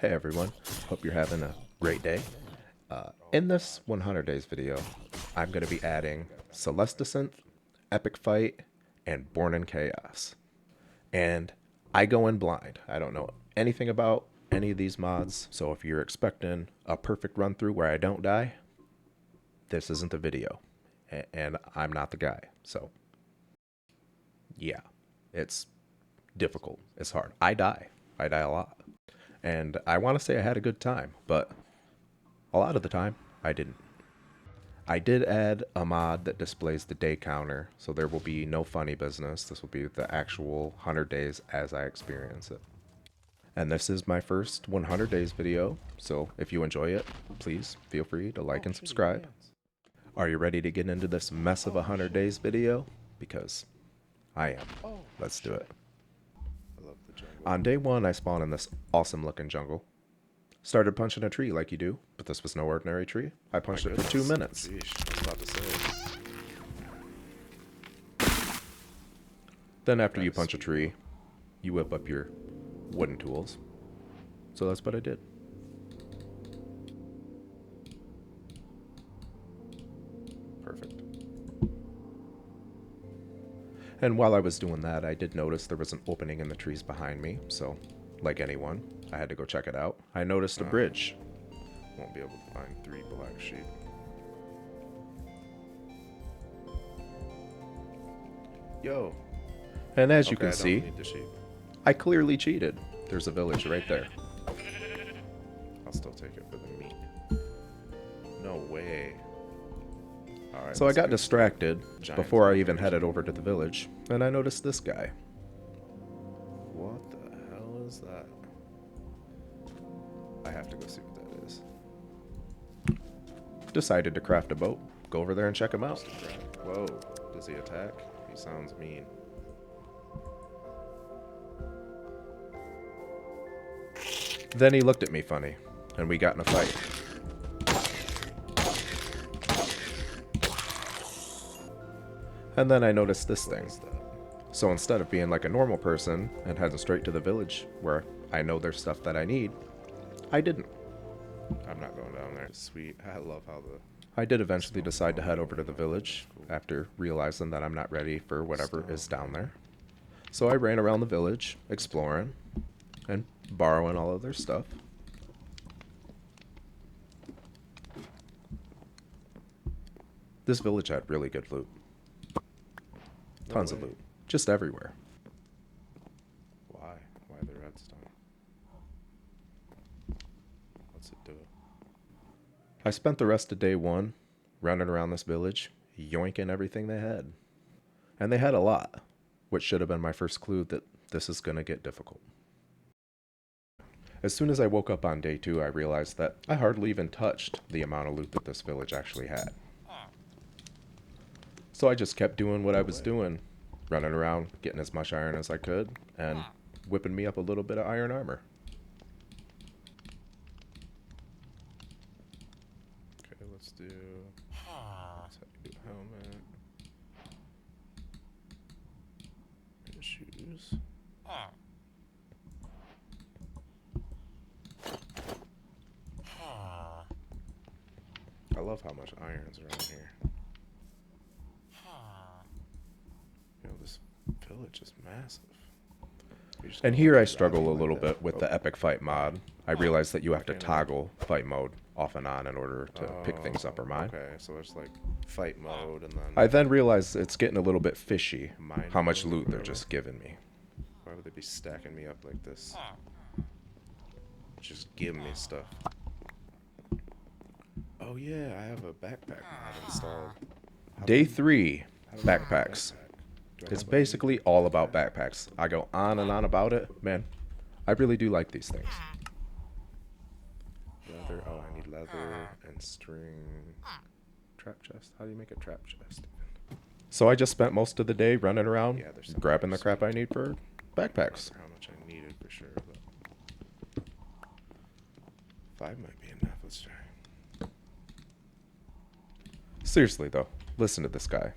Hey everyone, hope you're having a great day. In this 100 days video, I'm going to be adding Celestisynth, Epic Fight, and Born in Chaos. And I go in blind. I don't know anything about any of these mods, so if you're expecting a perfect run through where I don't die, this isn't the video. And I'm not the guy. So, yeah, it's difficult. It's hard. I die a lot. And I want to say I had a good time, but a lot of the time, I didn't. I did add a mod that displays the day counter, so there will be no funny business. This will be the actual 100 days as I experience it. And this is my first 100 days video, so if you enjoy it, please feel free to like and subscribe. Are you ready to get into this mess of 100 days video? Because I am. Let's do it. On day one, I spawned in this awesome looking jungle. Started punching a tree like you do, but this was no ordinary tree. I punched it for 2 minutes. Then after you punch a tree, you whip up your wooden tools. So that's what I did. Perfect. And while I was doing that, I did notice there was an opening in the trees behind me, so, like anyone, I had to go check it out. I noticed a bridge. Won't be able to find 3 black sheep. Yo. And as you can I don't see, need the sheep. I clearly cheated. There's a village right there. I'll still take it for the meat. No way. Alright. So I got distracted before I even headed over to the village, and I noticed this guy. What the hell is that? I have to go see what that is. Decided to craft a boat, go over there and check him out. Whoa. Does he attack? He sounds mean. Then he looked at me funny, and we got in a fight. And then I noticed this thing. So instead of being like a normal person and heading straight to the village where I know there's stuff that I need, I didn't. I'm not going down there. Sweet. I love how the... I did eventually decide to head over to the village after realizing that I'm not ready for whatever is down there. So I ran around the village, exploring and borrowing all of their stuff. This village had really good loot. Tons of loot. Just everywhere. Why? Why the redstone? What's it do? I spent the rest of day one running around this village, yoinking everything they had. And they had a lot, which should have been my first clue that this is going to get difficult. As soon as I woke up on day 2, I realized that I hardly even touched the amount of loot that this village actually had. So I just kept doing what I was doing, running around, getting as much iron as I could, and whipping me up a little bit of iron armor. Okay, let's do... helmet. And shoes. I love how much iron's around here. Yo, this village is massive. And here I struggle a little bit with the Epic Fight mod. I realized that you have to toggle fight mode off and on in order to pick things up or mine. Okay, so it's like fight mode and then... I then realized it's getting a little bit fishy how much loot they're just giving me. Why would they be stacking me up like this? Just give me stuff. Oh yeah, I have a backpack mod installed. Day 3, backpacks. It's basically all about backpacks. I go on and on about it. Man, I really do like these things. Leather. Oh, I need leather and string. Trap chest. How do you make a trap chest? So I just spent most of the day running around, there's grabbing the crap I need for backpacks. How much I needed for sure, but 5 might be enough. Let's try. Seriously though, listen to this guy.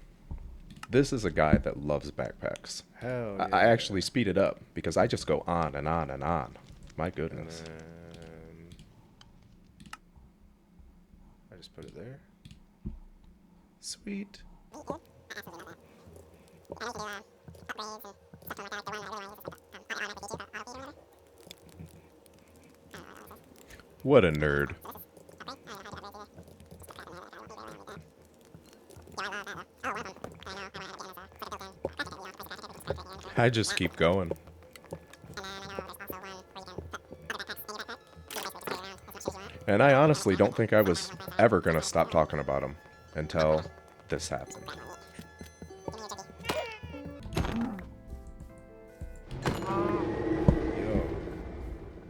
This is a guy that loves backpacks. Hell yeah. I actually speed it up because I just go on and on and on. My goodness. And just put it there. Sweet. What a nerd. I just keep going. And I honestly don't think I was ever going to stop talking about him until this happened. Yo,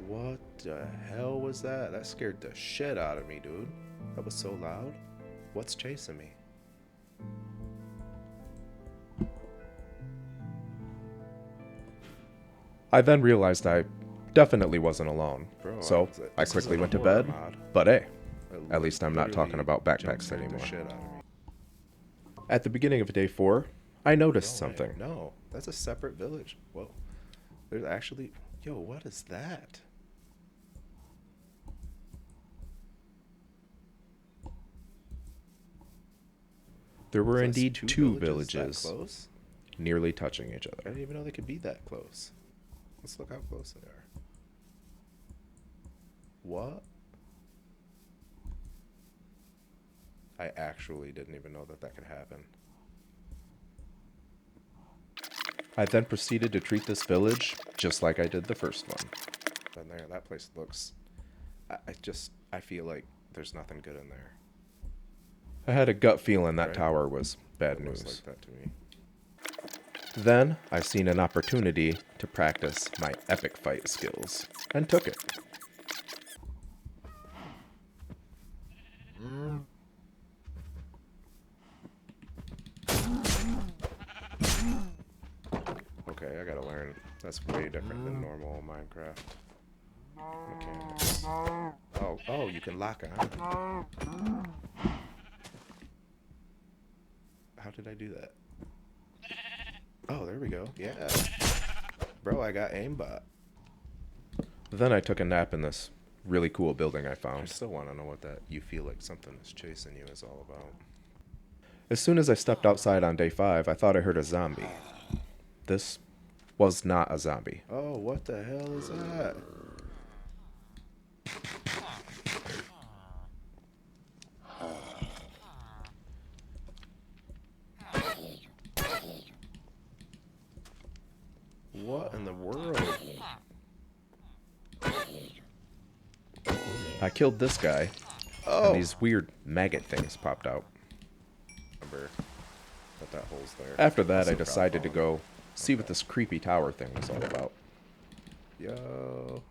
what the hell was that? That scared the shit out of me, dude. That was so loud. What's chasing me? I then realized I definitely wasn't alone, Bro, so I this quickly isn't a went to horror bed. mod. But hey, It at least I'm not literally talking about backpacks jump-scared the anymore. shit out of me. At the beginning of day 4, I noticed No way. something. No, that's a separate village. Whoa. There's actually... Yo, what is that? There were So that's indeed two that villages close? nearly touching each I other. didn't even know they could be that close. Let's look how close they are. What? I actually didn't even know that that could happen. I then proceeded to treat this village just like I did the first one. And there, that place looks... I feel like there's nothing good in there. I had a gut feeling that Right. tower was bad It looks news. like that to me. Then I seen an opportunity to practice my epic fight skills and took it. Okay, I gotta learn. That's way different than normal Minecraft mechanics. Oh, you can lock it on. How did I do that? Oh, there we go. Yeah. Bro, I got aimbot. Then I took a nap in this really cool building I I found. still want to know what that you feel like something is chasing you is all about. As soon as I stepped outside on day 5, I thought I heard a zombie. This was not a zombie. Oh, what the hell is that? What in the world? I killed this guy, Oh! and these weird maggot things popped out. Remember that hole's there. After that, I Also got decided to fallen. go see what this creepy tower thing was all about. Yo.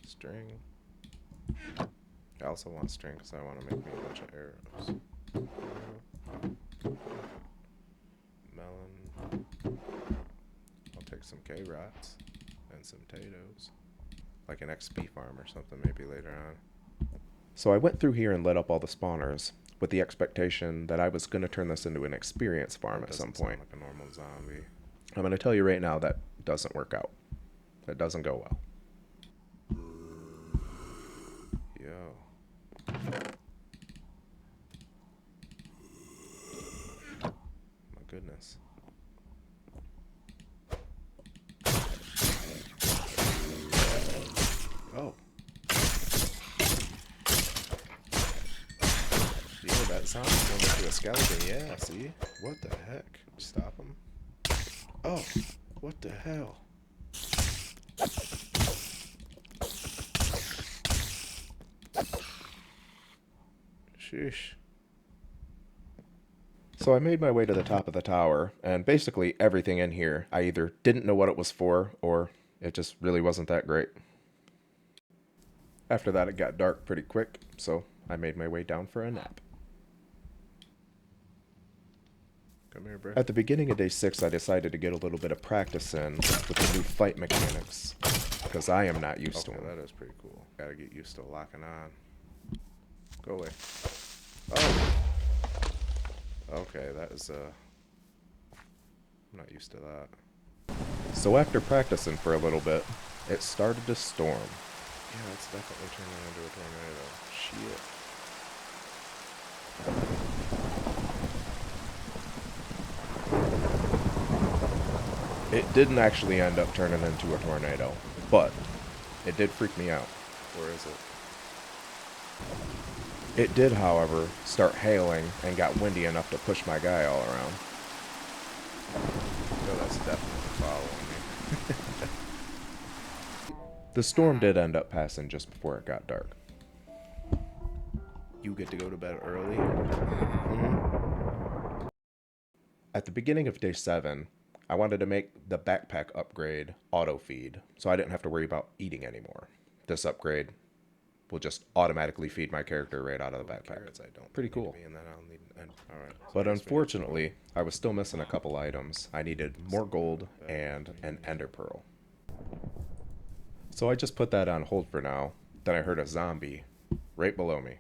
String. I also want string because I want to make me a bunch of arrows. Melon. I'll take some carrots and some potatoes. Like an XP farm or something maybe later on. So I went through here and lit up all the spawners with the expectation that I was going to turn this into an experience farm That at some doesn't point. sound like a normal zombie. I'm going to tell you right now that doesn't work out. That doesn't go well. Yo. My goodness. Oh. Yo, that sound's going into a skeleton. Yeah, see? What the heck? Stop him. Oh, what the hell? Sheesh. So I made my way to the top of the tower, and basically everything in here, I either didn't know what it was for, or it just really wasn't that great. After that, it got dark pretty quick, so I made my way down for a nap. Come here, bro. At the beginning of day 6, I decided to get a little bit of practice in with the new fight mechanics, because I am not used to Okay, them. that is pretty cool. Gotta get used to locking on. Go away. Oh. Okay, that is, I'm not used to that. So after practicing for a little bit, it started to storm. Yeah, it's definitely turning into a tornado. Shit. It didn't actually end up turning into a tornado, but it did freak me out. Or is it? It did, however, start hailing and got windy enough to push my guy all around. No, that's definitely following me. The storm did end up passing just before it got dark. You get to go to bed early? At the beginning of day 7, I wanted to make the backpack upgrade auto feed, so I didn't have to worry about eating anymore. This upgrade will just automatically feed my character right out of the backpack. Carrots, I don't Pretty need cool. to be in that. I'll need. All right. But unfortunately, I was still missing a couple items. I needed more gold and an ender pearl. So I just put that on hold for now. Then I heard a zombie right below me.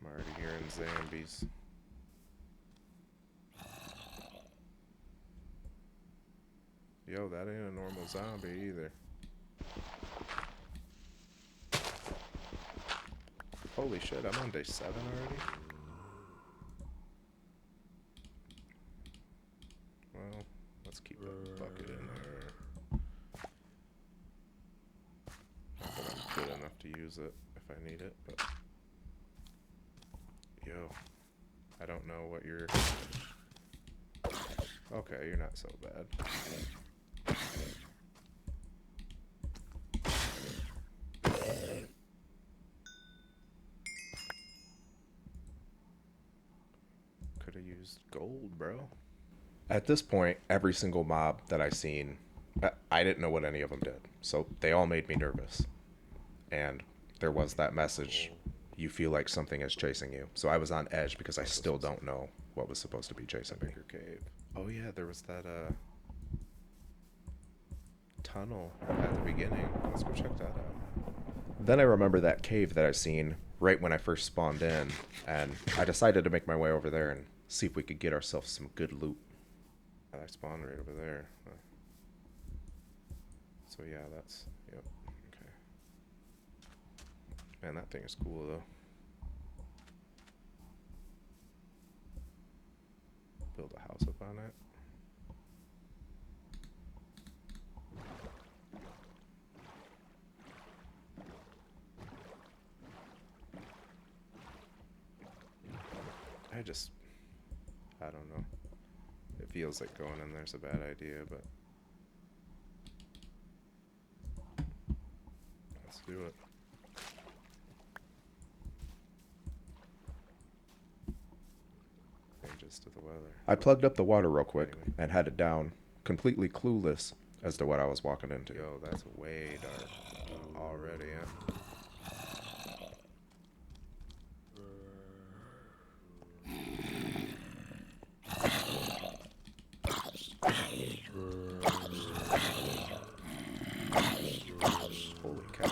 I'm already hearing zombies. Yo, that ain't a normal zombie either. Holy shit, I'm on day 7 already? Well, let's keep a bucket in there. Not that I'm good enough to use it if I need it, but... Yo, I don't know what you're... Okay, you're not so bad. Could have used gold, bro. At this point, every single mob that I seen, I didn't know what any of them did. So they all made me nervous. And there was that message, you feel like something is chasing you. So I was on edge because I still don't know what was supposed to be chasing me. Bigger cave. Oh yeah, there was that tunnel at the beginning. Let's go check that out. Then I remember that cave that I seen right when I first spawned in, and I decided to make my way over there and see if we could get ourselves some good loot. I spawned right over there. So yeah, that's... Yep. Okay. Man, that thing is cool though. Build a house up on it. I don't know. It feels like going in there's a bad idea, but let's do it. Changes to the weather. I plugged up the water real quick and headed down, completely clueless as to what I was walking into. Yo, that's way dark already, yeah. Holy cow.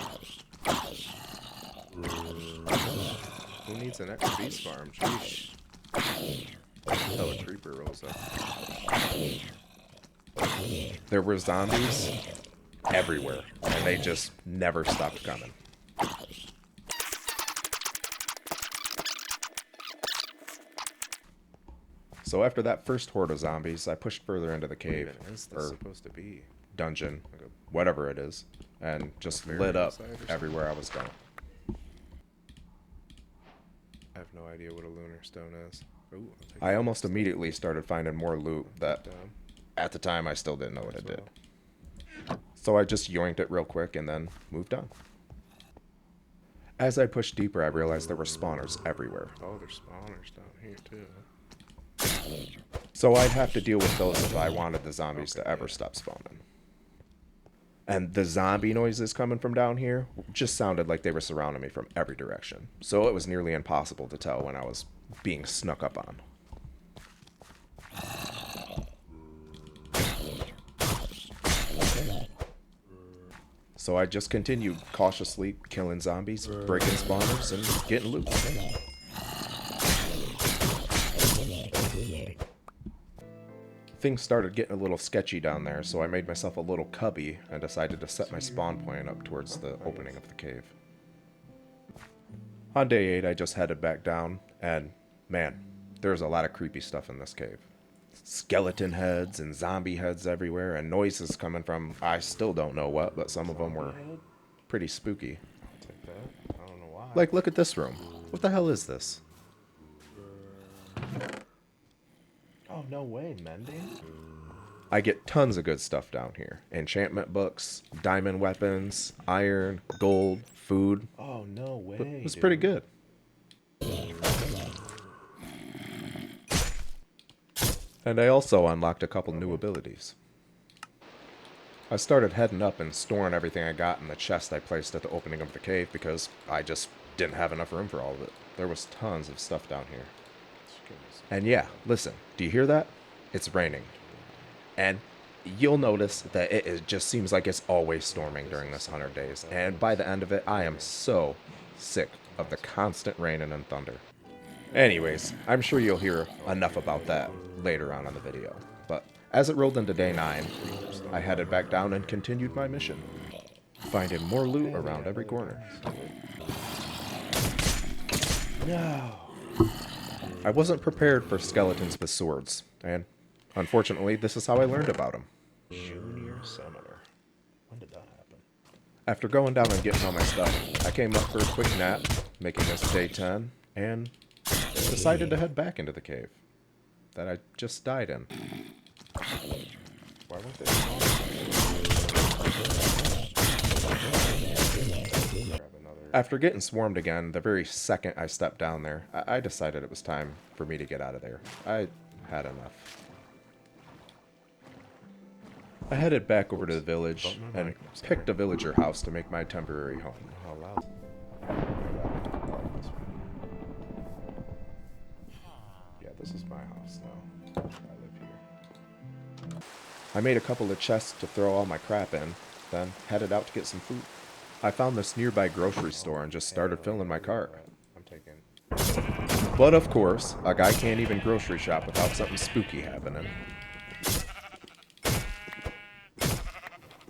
Who needs an extra beast farm? Jeez. Until a creeper rolls up. There were zombies everywhere, and they just never stopped coming. So after that first horde of zombies, I pushed further into the cave, What even is this or supposed to be? dungeon, Like a whatever it is, and just Fairy lit up inside or something? everywhere I was going. I have no idea what a lunar stone is. Ooh, I'll take I that. almost immediately started finding more loot that, Down. at the time, I still didn't know what As it did. well. So I just yoinked it real quick and then moved on. As I pushed deeper, I realized there were spawners everywhere. Oh, there's spawners down here too. So I'd have to deal with those if I wanted the zombies to ever stop spawning. And the zombie noises coming from down here just sounded like they were surrounding me from every direction. So it was nearly impossible to tell when I was being snuck up on. So I just continued cautiously killing zombies, breaking spawners, and getting loot. things started getting a little sketchy down there, so I made myself a little cubby and decided to set my spawn point up towards the opening of the cave. On day 8, I just headed back down, and man, there's a lot of creepy stuff in this cave. Skeleton heads and zombie heads everywhere, and noises coming from I still don't know what, but some of them were pretty spooky. I'll take that. I don't know why. Like, look at this room. What the hell is this? Oh, no way, mending? I get tons of good stuff down here. Enchantment books, diamond weapons, iron, gold, food. Oh, no way. It's pretty good. And I also unlocked a couple new abilities. I started heading up and storing everything I got in the chest I placed at the opening of the cave because I just didn't have enough room for all of it. There was tons of stuff down here. And yeah, listen, do you hear that? It's raining. And you'll notice that it just seems like it's always storming during this 100 days. And by the end of it, I am so sick of the constant raining and thunder. Anyways, I'm sure you'll hear enough about that later on in the video. But as it rolled into day 9, I headed back down and continued my mission, finding more loot around every corner. No. I wasn't prepared for skeletons with swords, and unfortunately, this is how I learned about them. Junior Summoner. When did that happen? After going down and getting all my stuff, I came up for a quick nap, making this day 10, and decided to head back into the cave that I just died in. Why weren't they small? After getting swarmed again, the very second I stepped down there, I decided it was time for me to get out of there. I had enough. I headed back over to the village and picked a villager house to make my temporary home. How loud? Yeah, this is my house now. I live here. I made a couple of chests to throw all my crap in, then headed out to get some food. I found this nearby grocery store and just started filling my cart. I'm taking. But of course, a guy can't even grocery shop without something spooky happening.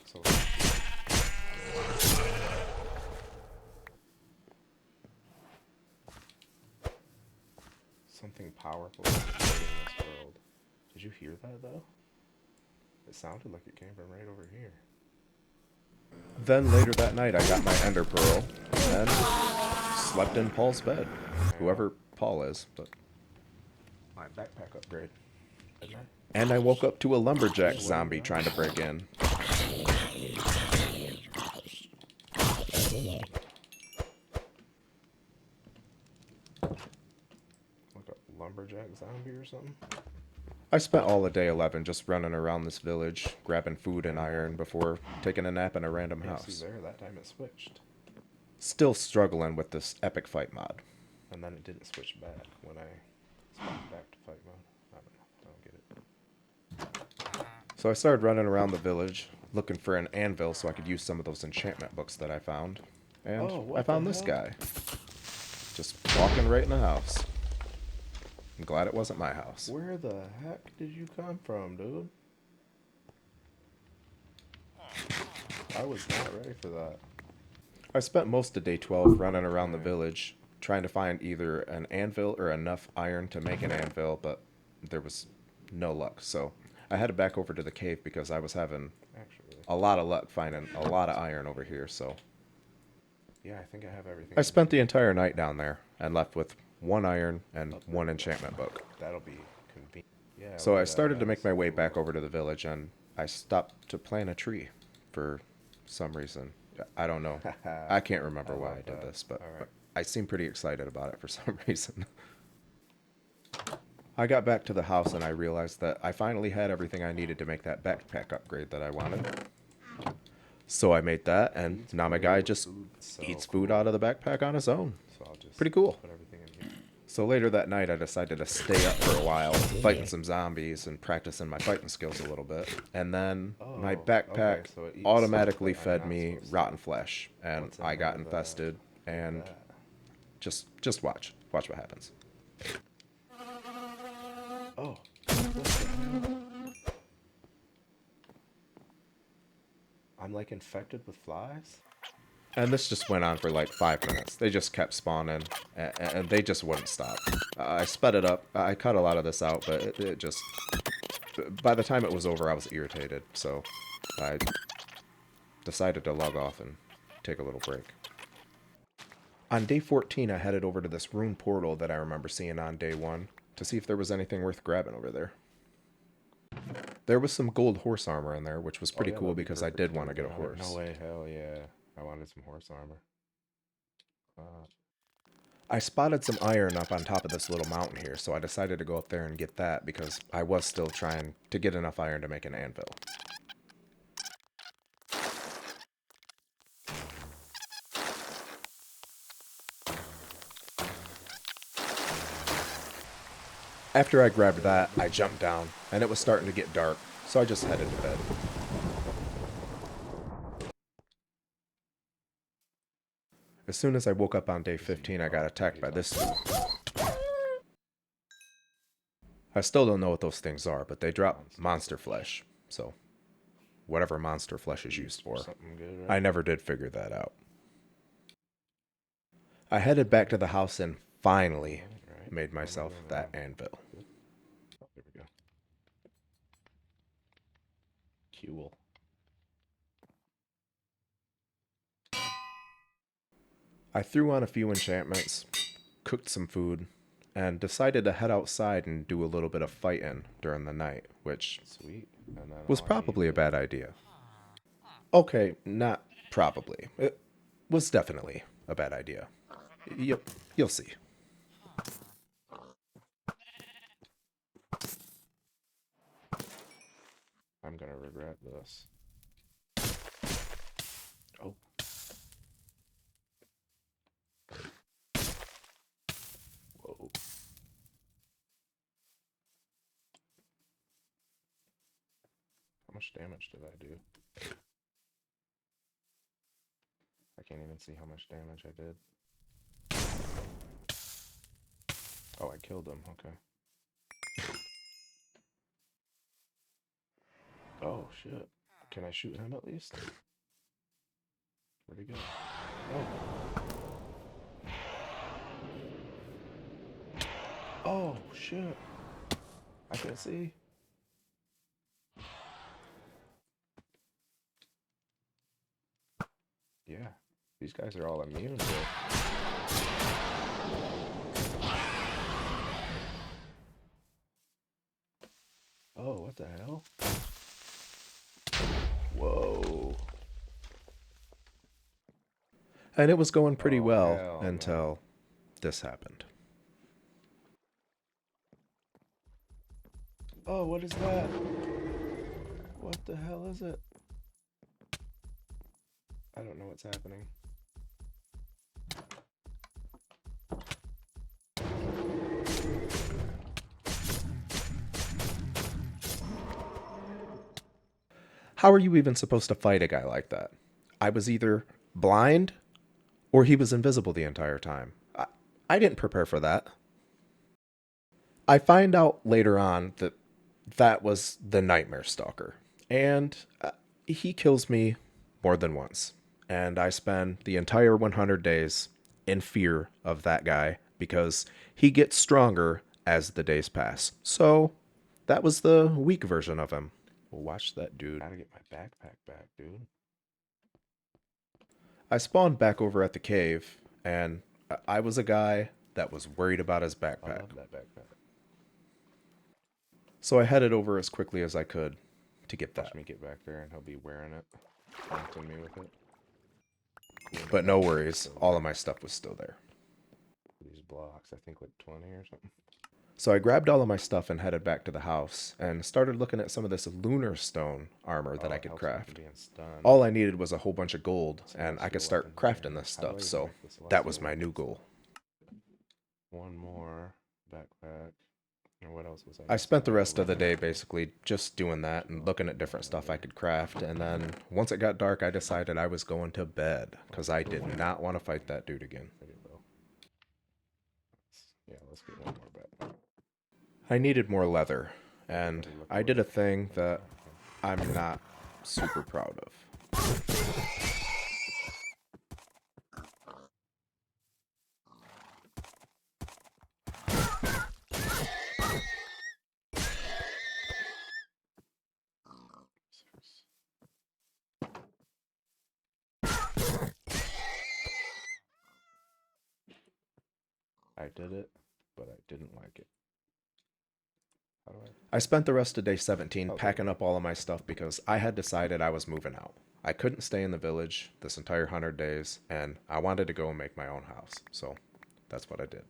So. Something powerful is happening in this world. Did you hear that though? It sounded like it came from right over here. Then later that night, I got my ender pearl and slept in Paul's bed. Whoever Paul is, but My backpack upgrade. and I woke up to a lumberjack zombie trying to break in. Like a lumberjack zombie or something? I spent all of day 11 just running around this village, grabbing food and iron before taking a nap in a random Yeah, house. see there, that time it switched. Still struggling with this epic fight mod. And then it didn't switch back when I swapped back to fight mode. I don't know. I don't get it. So I started running around the village, looking for an anvil so I could use some of those enchantment books that I found. And Oh, what I found the this hell? guy. Just walking right in the house. I'm glad it wasn't my house. Where the heck did you come from, dude? I was not ready for that. I spent most of day 12 running around the village, trying to find either an anvil or enough iron to make an anvil, but there was no luck. So I headed back over to the cave because I was having Actually, a lot of luck finding a lot of iron over here. So yeah, I think I have everything. I spent the entire night down there and left with 1 iron and 1 enchantment book. That'll be convenient. Yeah. So look I at that, started to man. make my way back over to the village, and I stopped to plant a tree for some reason. I don't know. I can't remember why love I did that. this, but All right. I seemed pretty excited about it for some reason. I got back to the house and I realized that I finally had everything I needed to make that backpack upgrade that I wanted. So I made that, and now my guy just eats food out of the backpack on his own. So I'll just Pretty cool. put everything in here. So later that night, I decided to stay up for a while, fighting some zombies and practicing my fighting skills a little bit. And then my Oh, backpack okay, so it eats automatically stuff that I'm fed not me supposed to rotten flesh, and What's I got in the- infested. And that? just watch what happens. Oh. What the hell? I'm like infected with flies? And this just went on for like 5 minutes. They just kept spawning, and they just wouldn't stop. I sped it up. I cut a lot of this out, but it just... By the time it was over, I was irritated, so I decided to log off and take a little break. On day 14, I headed over to this rune portal that I remember seeing on day 1 to see if there was anything worth grabbing over there. There was some gold horse armor in there, which was pretty cool because I did want to get a horse. No way, hell yeah. I wanted some horse armor. I spotted some iron up on top of this little mountain here, so I decided to go up there and get that because I was still trying to get enough iron to make an anvil. After I grabbed that, I jumped down, and it was starting to get dark, so I just headed to bed. As soon as I woke up on day 15, I got attacked by this dude. I still don't know what those things are, but they drop monster flesh, so whatever monster flesh is used for. I never did figure that out. I headed back to the house and finally made myself that anvil. There we go. Cool. I threw on a few enchantments, cooked some food, and decided to head outside and do a little bit of fighting during the night, which was probably a bad idea. Okay, not probably. It was definitely a bad idea. You'll see. I'm gonna regret this. Oh. Whoa. How much damage did I do? I can't even see how much damage I did. Oh, I killed him. Okay. Oh, shit. Can I shoot him at least? Where'd he go? Oh. Oh, shit. I can see. Yeah. These guys are all immune to it. Oh, what the hell? Whoa. And it was going pretty well until this happened. Oh, what is that? What the hell is it? I don't know what's happening. How are you even supposed to fight a guy like that? I was either blind or he was invisible the entire time. I didn't prepare for that. I find out later on that that was the Nightmare Stalker, and he kills me more than once. And I spend the entire 100 days in fear of that guy because he gets stronger as the days pass. So that was the weak version of him. Well, watch that dude. I gotta get my backpack back, dude. I spawned back over at the cave, and I was a guy that was worried about his backpack. I love that backpack. So I headed over as quickly as I could to get that. Watch me get back there, and he'll be wearing it, taunting me with it. But no worries, all of my stuff was still there. These blocks, I think like 20 or something. So I grabbed all of my stuff and headed back to the house and started looking at some of this lunar stone armor that I could craft. All I needed was a whole bunch of gold, and I could start crafting this stuff, so that was my new goal. One more backpack. Or what else was I spent the rest of the day basically just doing that and looking at different stuff I could craft, and then once it got dark I decided I was going to bed because I did not want to fight that dude again. Yeah, let's get one more backpack. I needed more leather, and I did a thing that I'm not super proud of. I did it, but I didn't like it. How do I spent the rest of day 17 Oh, packing up all of my stuff because I had decided I was moving out. I couldn't stay in the village this entire 100 days, and I wanted to go and make my own house, so that's what I did.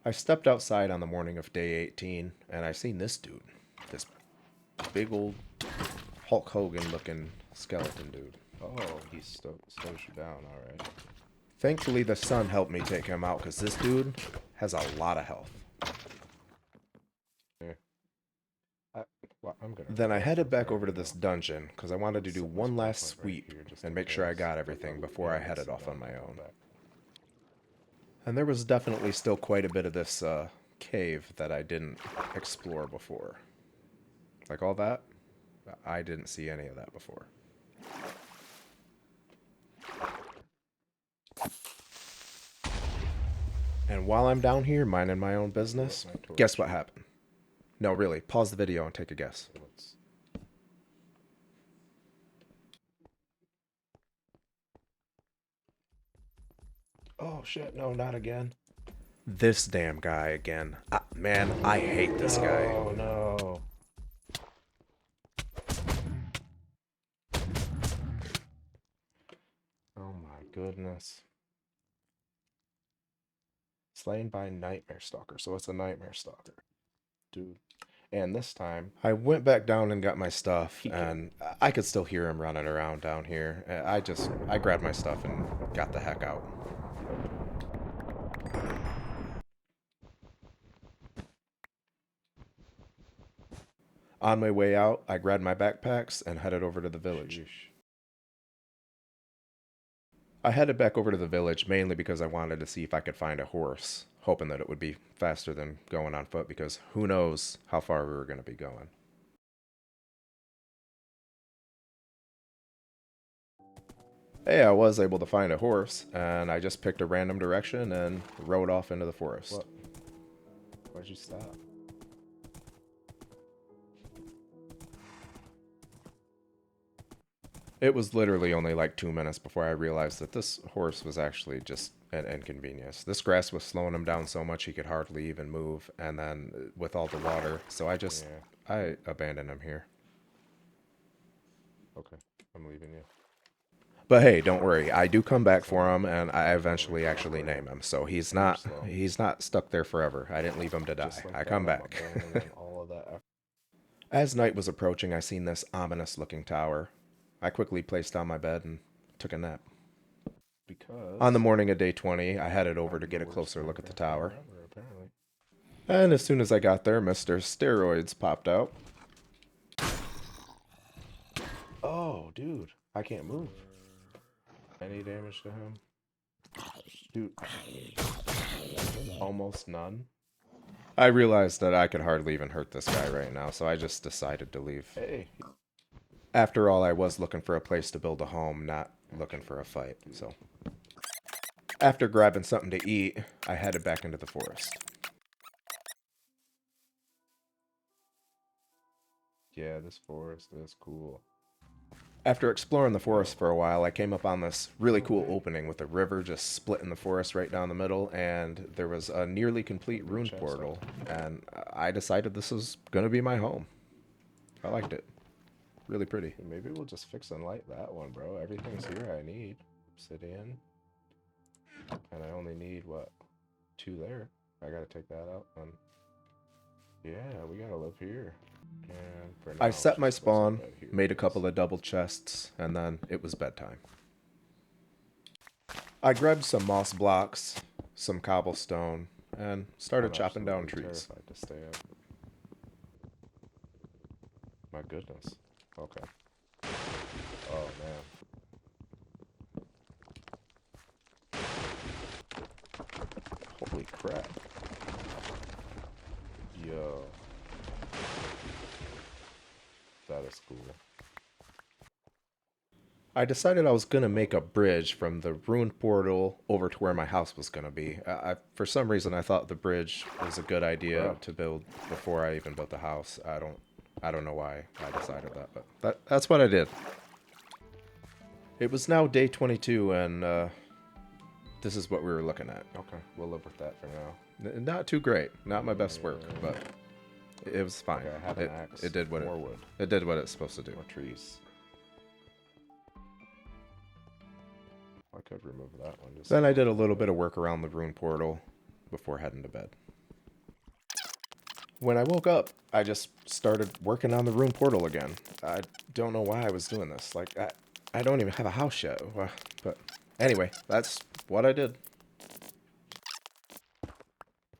I stepped outside on the morning of day 18, and I seen this dude. This big old Hulk Hogan looking skeleton dude. Oh, he slows you down, alright. Thankfully, the sun helped me take him out because this dude has a lot of health. I'm gonna Then I rest headed up back there, over to you this know. dungeon because I wanted to do Set my one spawn last point right sweep here just and in make sure I case. got everything before I Yeah, headed sit off on down my and come own. back. And there was definitely still quite a bit of this cave that I didn't explore before. Like all that, I didn't see any of that before. And while I'm down here minding my own business, guess what happened? No, really, pause the video and take a guess. Oh shit, no, not again. This damn guy again. Man, I hate this guy. Oh no. Oh my goodness. Slain by Nightmare Stalker. So it's a Nightmare Stalker. Dude. And this time, I went back down and got my stuff, He and I could still hear him running around down here. I grabbed my stuff and got the heck out. On my way out, I grabbed my backpacks and headed over to the village. sheesh. I headed back over to the village mainly because I wanted to see if I could find a horse, hoping that it would be faster than going on foot because who knows how far we were going to be going. Hey, I was able to find a horse, and I just picked a random direction and rode off into the forest. What? Why'd you stop? It was literally only like 2 minutes before I realized that this horse was actually just an inconvenience. This grass was slowing him down so much he could hardly even move, and then with all the water, so I abandoned him here. Okay, I'm leaving you. But hey, don't worry, I do come back for him, and I eventually actually name him, so he's not stuck there forever. I didn't leave him to die. Like I come back. All of that. As night was approaching, I seen this ominous-looking tower. I quickly placed down my bed and took a nap. Because On the morning of day 20, I headed over to get a closer look at the tower. And as soon as I got there, Mr. Steroids popped out. Oh, dude, I can't move. Any damage to him? Dude, almost none. I realized that I could hardly even hurt this guy right now, so I just decided to leave. Hey. After all, I was looking for a place to build a home, not looking for a fight, so. After grabbing something to eat, I headed back into the forest. Yeah, this forest is cool. After exploring the forest for a while, I came up on this really cool opening with a river just splitting the forest right down the middle, and there was a nearly complete rune portal, and I decided this was going to be my home. I liked it. Really pretty. Maybe we'll just fix and light that one, bro. Everything's here I need. Obsidian. And I only need, what, 2 there. I gotta take that out. And yeah, we gotta live here. And for now, I set my just place spawn, bed here, made a please. couple of double chests, and then it was bedtime. I grabbed some moss blocks, some cobblestone, and started I'm chopping down absolutely trees. terrified to stay up. My goodness. Okay. Oh, man. Holy crap. Yo. That is cool. I decided I was going to make a bridge from the ruined portal over to where my house was going to be. For some reason, I thought the bridge was a good idea Bro. to build before I even built the house. I don't know why I decided that, but that's what I did. It was now day 22, and this is what we were looking at. Okay, we'll live with that for now. Not too great. Not my best work, but it was fine. Okay, I have an axe. It did what More wood. it did what it's supposed to do. More trees. I could remove that one. Just Then I did a little bit of work around the rune portal before heading to bed. When I woke up, I just started working on the rune portal again. I don't know why I was doing this. Like, I don't even have a house yet. But anyway, that's what I did.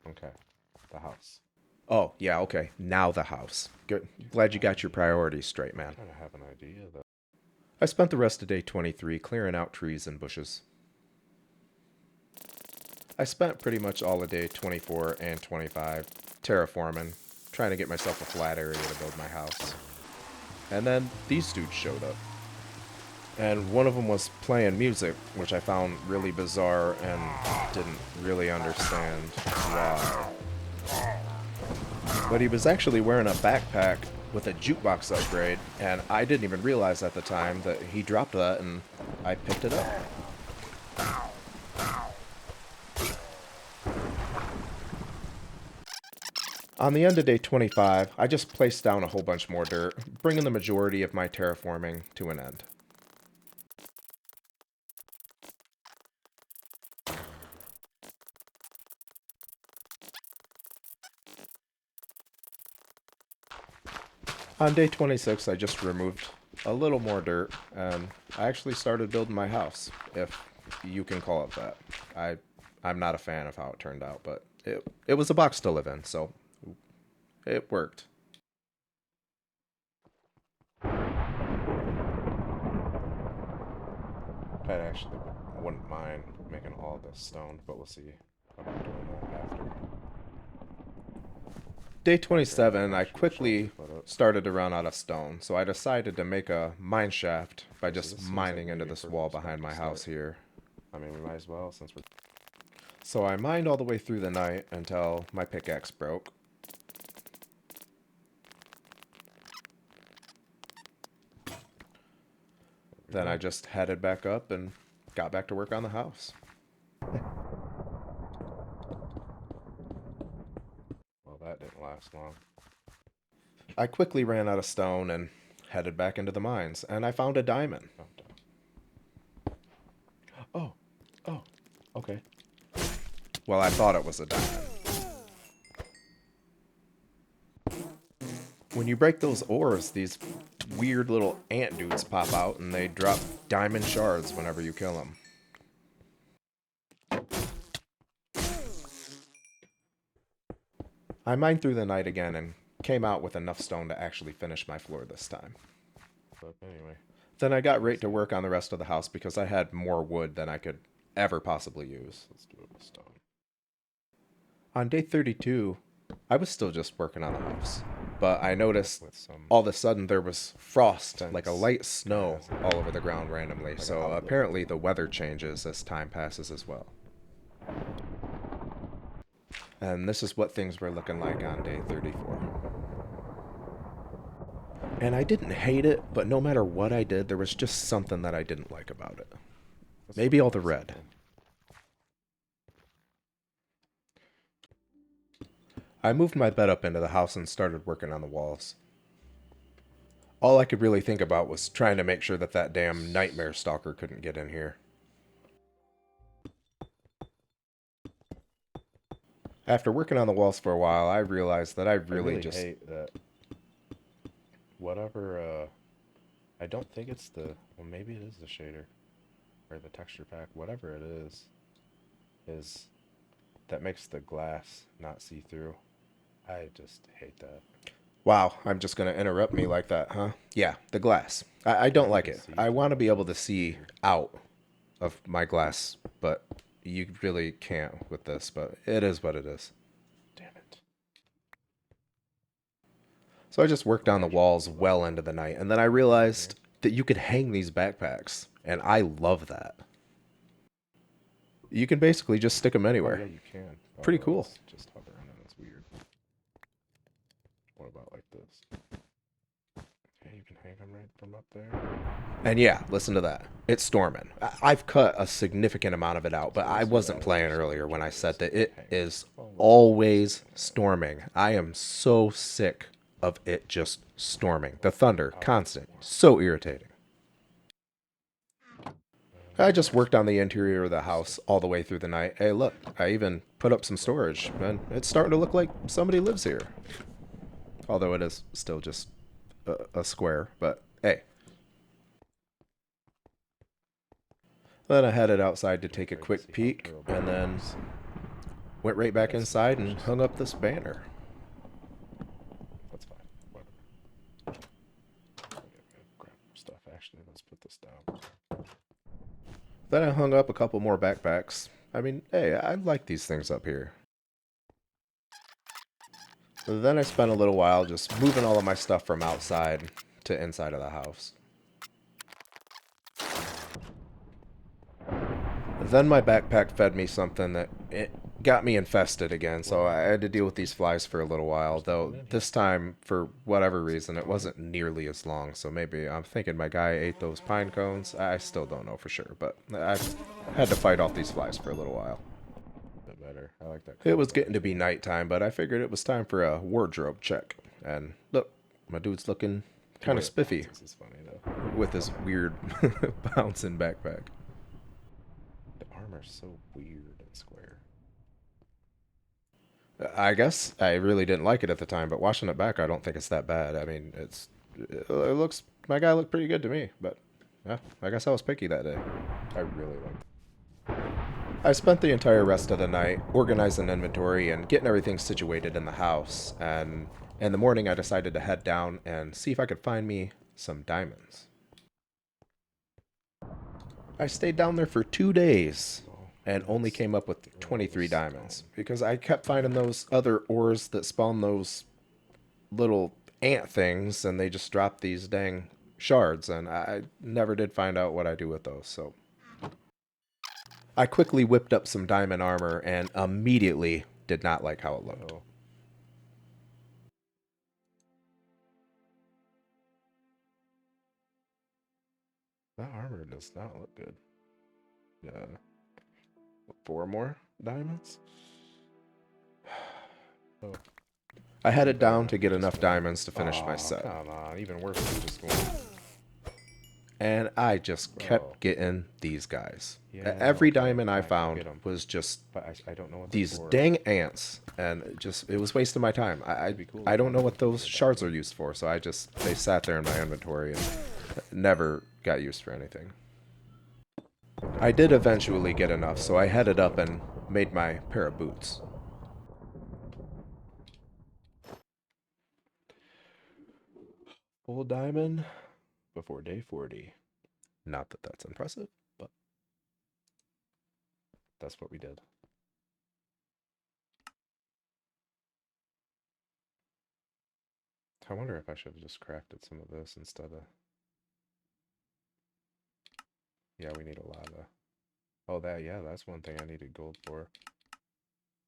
Okay, the house. Oh, yeah, okay. Now the house. Good. Glad you got your priorities straight, man. I kind of have an idea, though. I spent the rest of day 23 clearing out trees and bushes. I spent pretty much all of day 24 and 25 terraforming, trying to get myself a flat area to build my house. And then these dudes showed up. And one of them was playing music, which I found really bizarre and didn't really understand why. But he was actually wearing a backpack with a jukebox upgrade, and I didn't even realize at the time that he dropped that, and I picked it up. On the end of day 25, I just placed down a whole bunch more dirt, bringing the majority of my terraforming to an end. On day 26, I just removed a little more dirt, and I actually started building my house, if you can call it that. I'm not a fan of how it turned out, but it was a box to live in, so it worked. I actually wouldn't mind making all this stone, but we'll see about doing that after. Day 27, I quickly started to run out of stone, so I decided to make a mine shaft by just mining into this wall behind my house here. I mean, we might as well, since we're... So I mined all the way through the night until my pickaxe broke. Then I just headed back up and got back to work on the house. Well, that didn't last long. I quickly ran out of stone and headed back into the mines, and I found a diamond. Oh, okay. Well, I thought it was a diamond. When you break those ores, these weird little ant dudes pop out, and they drop diamond shards whenever you kill them. I mined through the night again and came out with enough stone to actually finish my floor this time. But anyway. Then I got right to work on the rest of the house because I had more wood than I could ever possibly use. Let's do it with stone. On day 32, I was still just working on the house, but I noticed With some... all of a sudden there was frost, like a light snow, all over the ground randomly. So apparently the weather changes as time passes as well. And this is what things were looking like on day 34. And I didn't hate it, but no matter what I did, there was just something that I didn't like about it. Maybe all the red. I moved my bed up into the house and started working on the walls. All I could really think about was trying to make sure that that damn nightmare stalker couldn't get in here. After working on the walls for a while, I realized that I really just hate that. Whatever, I don't think it's the... Well, maybe it is the shader. Or the texture pack. Whatever it is that makes the glass not see-through. I just hate that. Wow, I'm just going to interrupt me like that, huh? Yeah, the glass. I don't like it. I want to be able to see out of my glass, but you really can't with this, but it is what it is. Damn it. So I just worked on the walls well into the night, and then I realized that you could hang these backpacks, and I love that. You can basically just stick them Oh anywhere. yeah, you can. Oh, Pretty well, cool. it's just hovering and it's weird. What about like this? Yeah, you can hang them right from up there. And yeah, listen to that. It's storming. I've cut a significant amount of it out, but So at I least you wasn't got playing some earlier when I charges said that you can it hang. is Always always nice. storming. I am so sick of it just storming. The thunder, I'll get some constant, more. so irritating. I just worked on the Weird interior of the house stuff. all the way through the night. Hey, look, I even put up some storage, and it's starting to look like somebody lives here. Although it is still just a square, but hey. Then I headed outside to take a Wait to see quick how peek, durable and it then is. went right back That's inside and suspicious. hung up this banner. That's fine. Whatever. Okay, grab stuff. Actually, let's put this down. Then I hung up a couple more backpacks. I mean, hey, I like these things up here. Then I spent a little while just moving all of my stuff from outside to inside of the house. Then my backpack fed me something that it got me infested again, so I had to deal with these flies for a little while, though this time, for whatever reason, it wasn't nearly as long, so maybe I'm thinking my guy ate those pine cones. I still don't know for sure, but I had to fight off these flies for a little while. A bit better. I like that. It Color was better getting to be too. nighttime, but I figured it was time for a wardrobe check. And look, my dude's looking The kind way of it spiffy bounces is funny though. with his weird bouncing backpack. The armor's so weird and square. I guess I really didn't like it at the time, but watching it back, I don't think it's that bad. I mean, it looks, my guy looked pretty good to me, but yeah, I guess I was picky that day. I really like. I spent the entire rest of the night organizing inventory and getting everything situated in the house, and in the morning I decided to head down and see if I could find me some diamonds. I stayed down there for 2 days Oh, and only that's came up with all 23 this diamonds stone. because I kept finding those other ores that spawn those little ant things and they just drop these dang shards, and I never did find out what I do with those. So I quickly whipped up some diamond armor and immediately did not like how it looked. Oh, that armor does not look good. Yeah. 4 more diamonds. Oh, I it'd be headed better down if to we get just enough went. diamonds to finish my Oh, set. come on. Even worse if we just went. And I just Bro. kept getting these guys. Yeah, Every okay, diamond I fine, I'll found get them. was just But I don't know what they're these for. dang ants, and it was wasting my time. It'd be cool I to don't find know them what if we those get a shards are diamond. used for, so they sat there in my inventory and never got used for anything. I did eventually get enough, so I headed up and made my pair of boots. Full diamond before day 40. Not that that's impressive, but That's what we did. I wonder if I should have just crafted some of this instead of. Yeah, we need a lot of. Oh, yeah, that's one thing I needed gold for.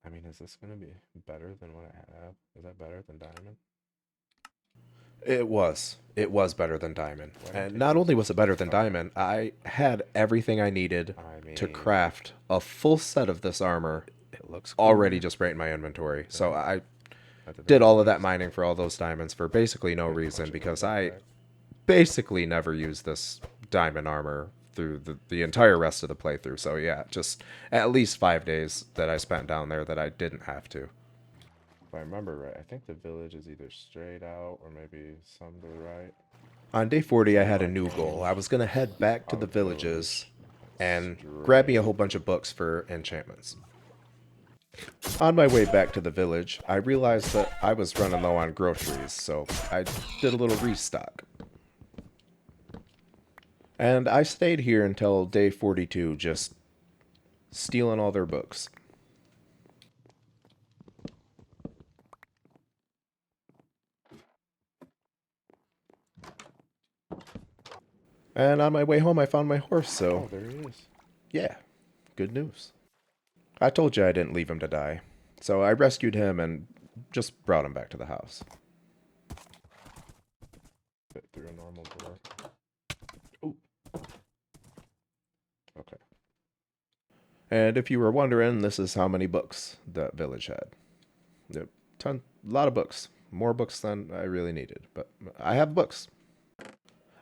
I mean, is this gonna be better than what I have? Is that better than diamond? it was. It was better than diamond. Why don't And they not just only was it better than fuck it? diamond, I had everything I needed I to mean, craft a full set of this armor it looks already cooler. just right in my inventory. So Right? I At the did very all of that least. mining for all those diamonds for basically no Get a reason bunch of because gold I back. basically never use this diamond armor through the entire rest of the playthrough. So yeah, just at least 5 days that I spent down there that I didn't have to. If I remember right, I think the village is either straight out or maybe some to the right. On day 40, I Something had a like new goal. I that. was going to head back to Out the of the villages village. and grab me a Straight. whole bunch of books for enchantments. On my way back to the village, I realized that I was running low on groceries, so I did a little restock. And I stayed here until day 42, just stealing all their books. And on my way home, I found my horse, Oh, so there he is. yeah, good news. I told you I didn't leave him to die, so I rescued him and just brought him back to the house. Fit through a normal door. Ooh. Okay. And if you were wondering, this is how many books that village had. Yep, a lot of books. More books than I really needed, but I have books.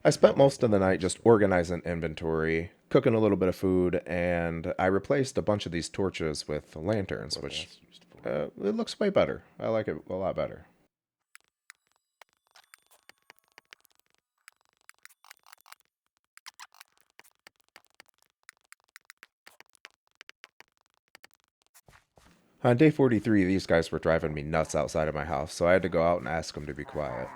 I spent most of the night just organizing inventory, cooking a little bit of food, and I replaced a bunch of these torches with lanterns, What which that's used for. it looks way better. I like it a lot better. On day 43, these guys were driving me nuts outside of my house, so I had to go out and ask them to be quiet.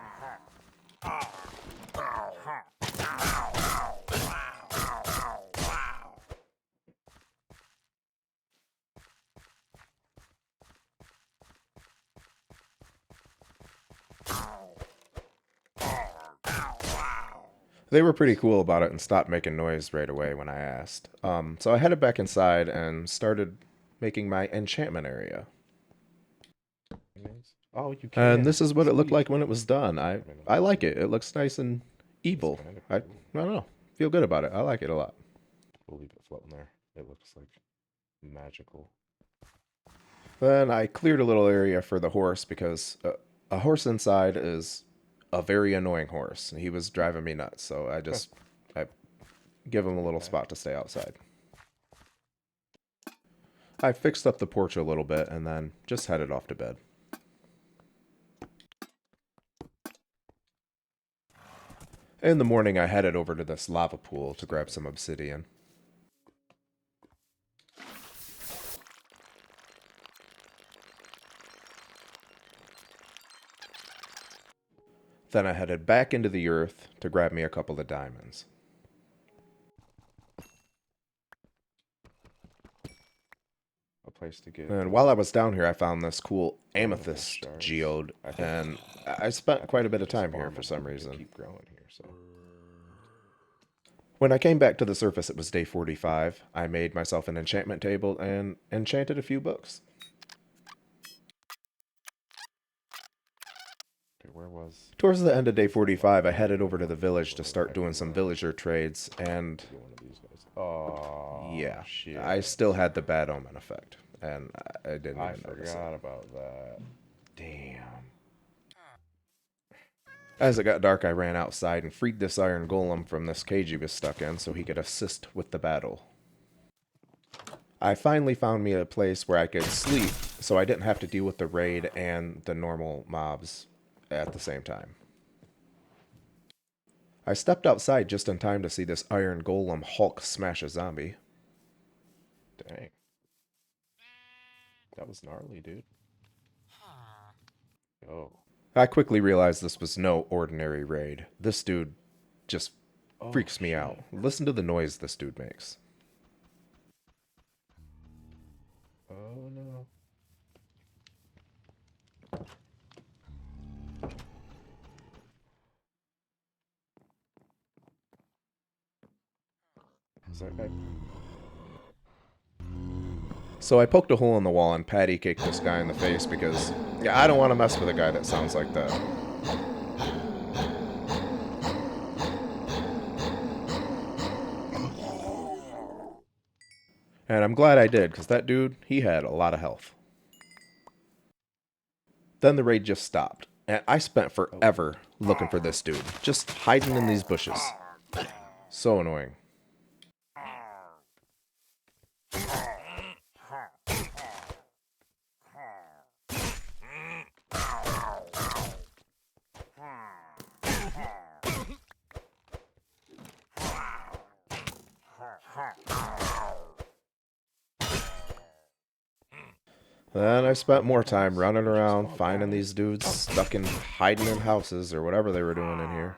They were pretty cool about it and stopped making noise right away when I asked. So I headed back inside and started making my enchantment area. Oh, you And can. this is what it looked Sweet. like when it was done. I like it. It looks nice and evil. Kind of I cool. don't know. Feel good about it. I like it a lot. We'll leave it floating there. It looks like magical. Then I cleared a little area for the horse because a horse inside is a very annoying horse. He was driving me nuts, so I give him a little spot to stay outside. I fixed up the porch a little bit and then just headed off to bed. In the morning, I headed over to this lava pool to grab some obsidian. Then I headed back into the earth to grab me a couple of diamonds. A place to get. And while I was down here, I found this cool amethyst shards. geode, I think- and I spent quite a bit of Just time here farm for them some to reason. Keep growing here, so. When I came back to the surface, it was day 45. I made myself an enchantment table and enchanted a few books. Okay, where was? Towards the end of day 45, I headed over to the village to start doing some villager trades, and Get one of these guys. Oh. yeah, Shit. I still had the bad omen effect, and I didn't I even notice it. forgot about that. Damn. As it got dark, I ran outside and freed this iron golem from this cage he was stuck in so he could assist with the battle. I finally found me a place where I could sleep so I didn't have to deal with the raid and the normal mobs at the same time. I stepped outside just in time to see this iron golem Hulk smash a zombie. Dang. That was gnarly, dude. Oh. I quickly realized this was no ordinary raid. This dude just freaks me out. Listen to the noise this dude makes. Oh no. Is that guy? So I poked a hole in the wall and patty caked this guy in the face because I don't want to mess with a guy that sounds like that. And I'm glad I did, because that dude, he had a lot of health. Then the raid just stopped, and I spent forever looking for this dude, just hiding in these bushes. So annoying. Then I spent more time running around, finding these dudes stuck in hiding in houses or whatever they were doing in here.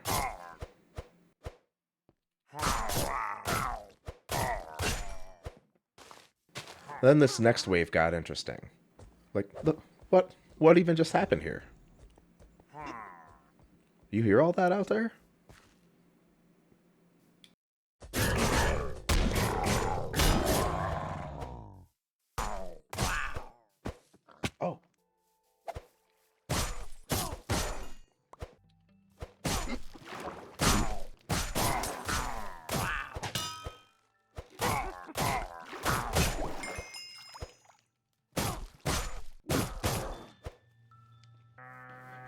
Then this next wave got interesting. Like, look, what even just happened here? You hear all that out there?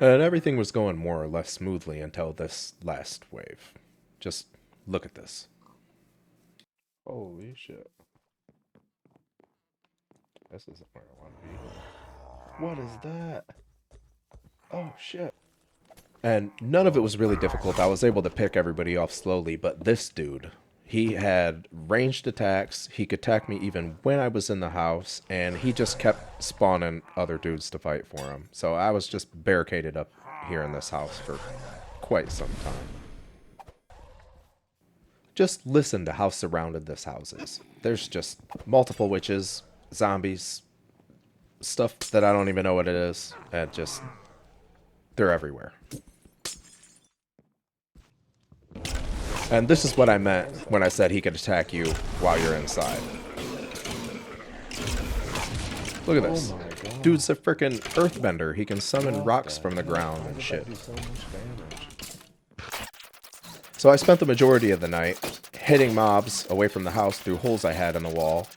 And everything was going more or less smoothly until this last wave. Just look at this. Holy shit. This isn't where I want to be. What is that? Oh shit. And none of it was really difficult. I was able to pick everybody off slowly, but this dude, he had ranged attacks. He could attack me even when I was in the house, and he just kept spawning other dudes to fight for him. So I was just barricaded up here in this house for quite some time. Just listen to how surrounded this house is. There's just multiple witches, zombies, stuff that I don't even know what it is, and just, they're everywhere. And this is what I meant when I said he could attack you while you're inside. Look at this. Dude's a freaking earthbender. He can summon rocks from the ground and shit. So I spent the majority of the night hitting mobs away from the house through holes I had in the wall.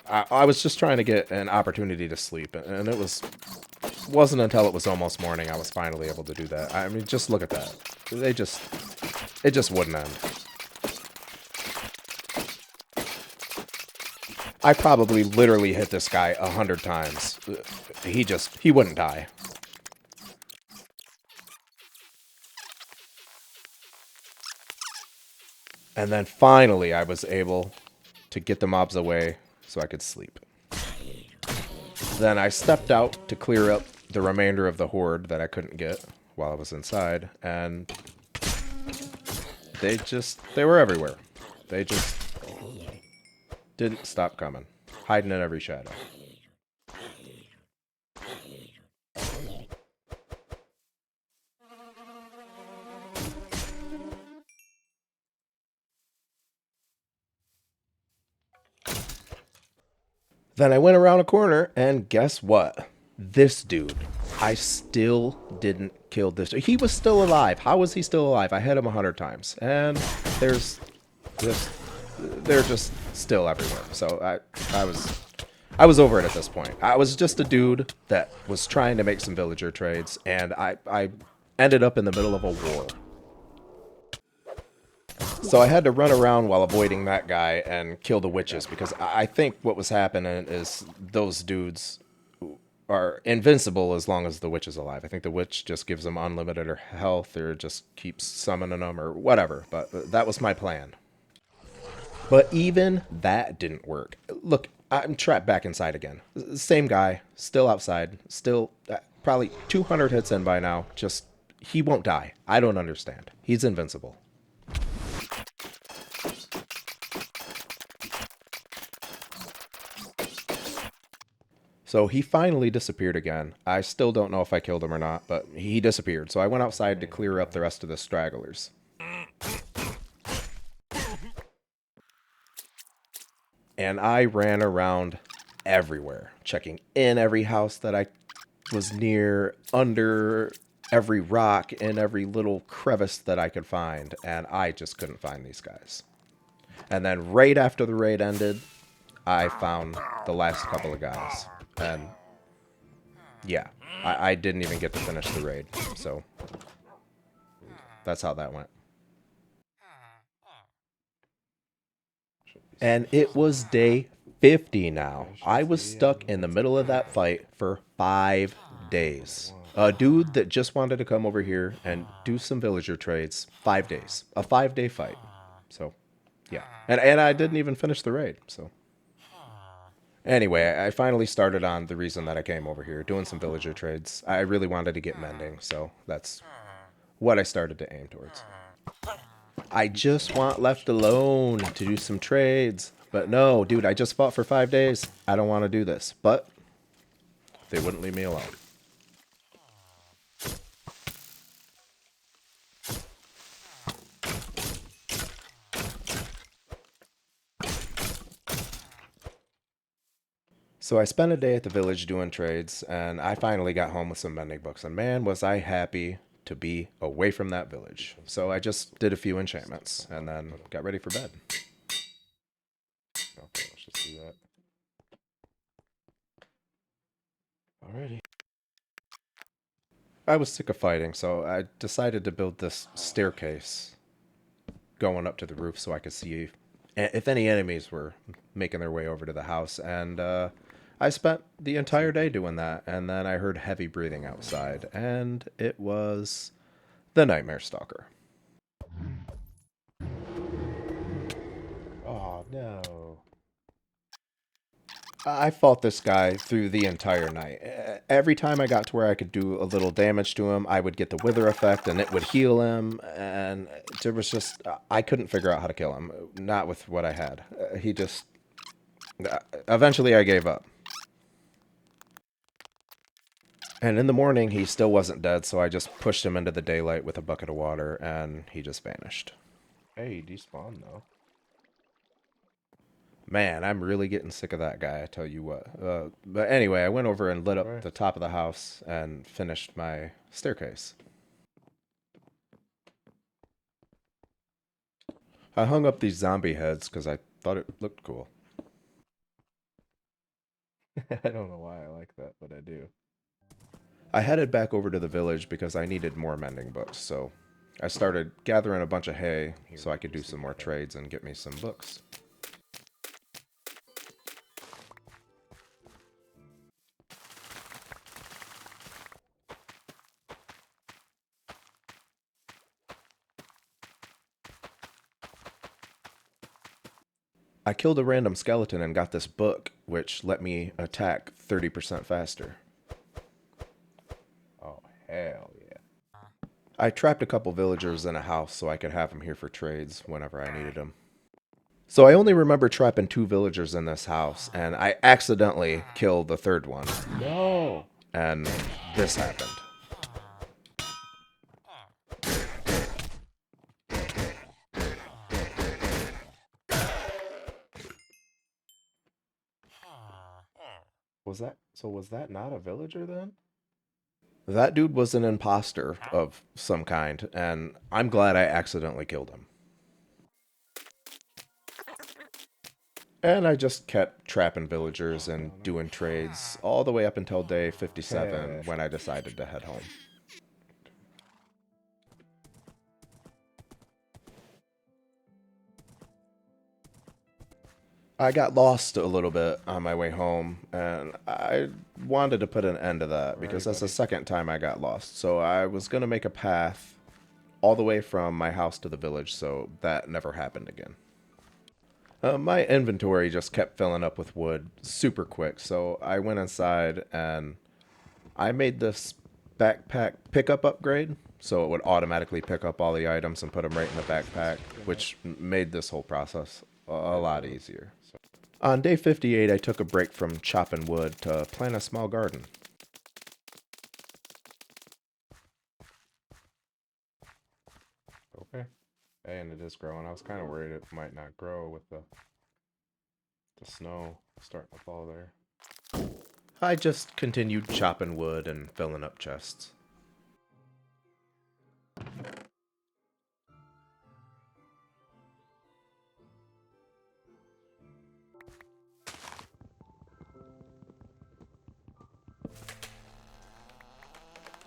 I was just trying to get an opportunity to sleep, and it wasn't until it was almost morning I was finally able to do that. I mean, just look at that. It just wouldn't end. I probably literally hit this guy 100 times. He wouldn't die. And then finally I was able to get the mobs away so I could sleep. Then I stepped out to clear up the remainder of the horde that I couldn't get while I was inside, and they were everywhere. They just didn't stop coming, hiding in every shadow. Then I went around a corner, and guess what? This dude, I still didn't kill this dude. He was still alive. How was he still alive? I hit him 100 times, and they're just still everywhere. So I was over it at this point. I was just a dude that was trying to make some villager trades, and I ended up in the middle of a war. So I had to run around while avoiding that guy and kill the witches, because I think what was happening is those dudes are invincible as long as the witch is alive. I think the witch just gives them unlimited health or just keeps summoning them or whatever, but that was my plan. But even that didn't work. Look, I'm trapped back inside again. Same guy, still outside, still probably 200 hits in by now. Just, he won't die. I don't understand. He's invincible. So he finally disappeared again. I still don't know if I killed him or not, but he disappeared. So I went outside to clear up the rest of the stragglers. And I ran around everywhere, checking in every house that I was near, under every rock, in every little crevice that I could find, and I just couldn't find these guys. And then right after the raid ended, I found the last couple of guys. And yeah, I didn't even get to finish the raid, so that's how that went. And it was day 50 now. I was stuck in the middle of that fight for 5 days. A dude that just wanted to come over here and do some villager trades. 5 days. A 5-day fight. So, yeah. And I didn't even finish the raid, so. Anyway, I finally started on the reason that I came over here, doing some villager trades. I really wanted to get mending, so that's what I started to aim towards. I just want left alone to do some trades. But no, dude, I just fought for 5 days. I don't want to do this. But they wouldn't leave me alone. So I spent a day at the village doing trades, and I finally got home with some mending books. And man, was I happy to be away from that village. So I just did a few enchantments, and then got ready for bed. Okay, let's just do that. Alrighty. I was sick of fighting, so I decided to build this staircase going up to the roof so I could see if any enemies were making their way over to the house. And I spent the entire day doing that, and then I heard heavy breathing outside, and it was the Nightmare Stalker. Oh no. I fought this guy through the entire night. Every time I got to where I could do a little damage to him, I would get the wither effect and it would heal him. And there was just, I couldn't figure out how to kill him. Not with what I had. He just, eventually I gave up. And in the morning, he still wasn't dead, so I just pushed him into the daylight with a bucket of water and he just vanished. Hey, despawn though. Man, I'm really getting sick of that guy, I tell you what. But anyway, I went over and lit up Right. the top of the house and finished my staircase. I hung up these zombie heads because I thought it looked cool. I don't know why I like that, but I do. I headed back over to the village because I needed more mending books, so I started gathering a bunch of hay so I could do some more trades and get me some books. I killed a random skeleton and got this book, which let me attack 30% faster. Oh, hell yeah. I trapped a couple villagers in a house so I could have them here for trades whenever I needed them. So I only remember trapping 2 villagers in this house, and I accidentally killed the third one, No! and this happened. Was that not a villager then? That dude was an imposter of some kind, and I'm glad I accidentally killed him. And I just kept trapping villagers and doing trades all the way up until day 57 when I decided to head home. I got lost a little bit on my way home, and I wanted to put an end to that because that's the second time I got lost. So I was going to make a path all the way from my house to the village so that never happened again. My inventory just kept filling up with wood super quick, so I went inside and I made this backpack pickup upgrade so it would automatically pick up all the items and put them right in the backpack, which made this whole process a lot easier. On day 58, I took a break from chopping wood to plant a small garden. Okay. Hey, and it is growing. I was kind of worried it might not grow with the snow starting to fall there. I just continued chopping wood and filling up chests.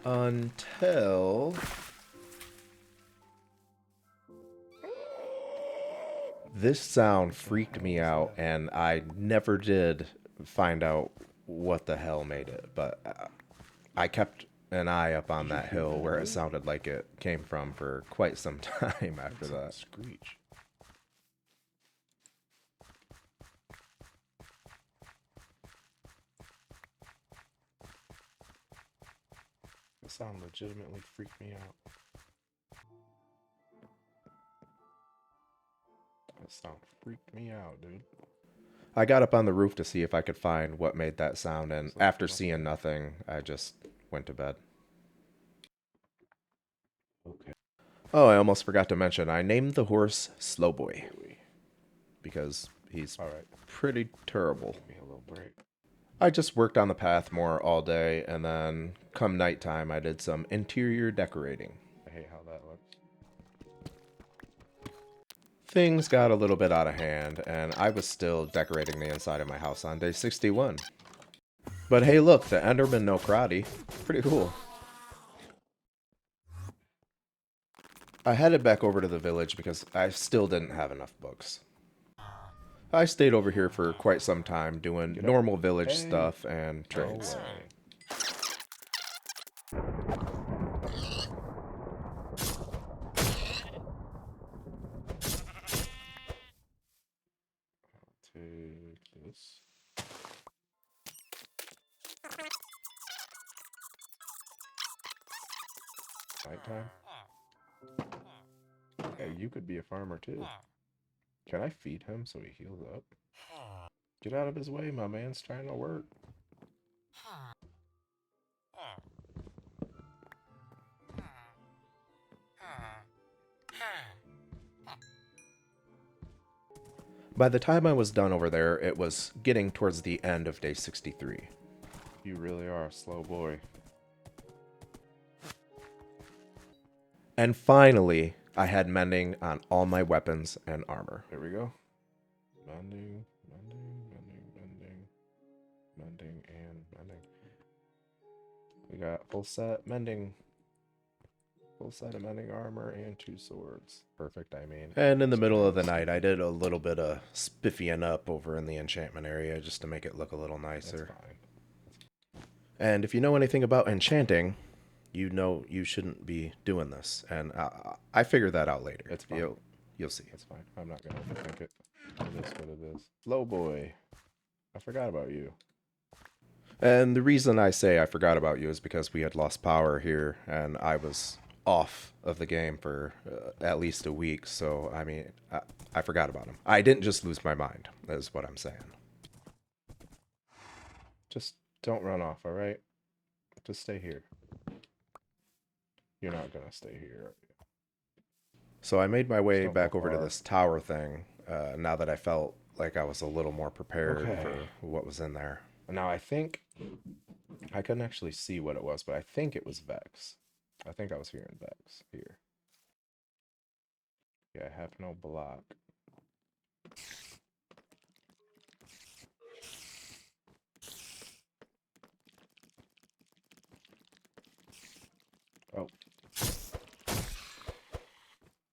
Until this sound freaked me out, and I never did find out what the hell made it, but I kept an eye up on that hill where it sounded like it came from for quite some time after that. Screech. That sound legitimately freaked me out. That sound freaked me out, dude. I got up on the roof to see if I could find what made that sound, and after seeing nothing, I just went to bed. Okay. Oh, I almost forgot to mention, I named the horse Slowboy because he's pretty terrible. Give me a little break. I just worked on the path more all day, and then come nighttime, I did some interior decorating. I hate how that looks. Things got a little bit out of hand, and I was still decorating the inside of my house on day 61. But hey, look, the Enderman no karate. Pretty cool. I headed back over to the village because I still didn't have enough books. I stayed over here for quite some time doing Get up. normal village Hey. stuff and No trades. way. Take this. Nighttime. Hey, you could be a farmer too. Can I feed him so he heals up? Get out of his way, my man's trying to work. By the time I was done over there, it was getting towards the end of day 63. You really are a slow boy. And finally, I had mending on all my weapons and armor. Here we go. Mending, and mending. We got full set mending. Full set of mending armor and 2 swords. Perfect, I mean. And in the middle of the night, I did a little bit of spiffying up over in the enchantment area just to make it look a little nicer. That's fine. And if you know anything about enchanting, you know you shouldn't be doing this. And I figured that out later. It's fine. You'll see. It's fine. I'm not going to overthink it. It is what it is. Slow boy. I forgot about you. And the reason I say I forgot about you is because we had lost power here, and I was off of the game for at least a week. So, I mean, I forgot about him. I didn't just lose my mind, is what I'm saying. Just don't run off, all right? Just stay here. You're not going to stay here. So I made my way Don't back go over to far. this tower thing, now that I felt like I was a little more prepared Okay. for what was in there. Now, I think I couldn't actually see what it was, but I think it was Vex. I think I was hearing Vex here. Yeah, I have no block. Oh.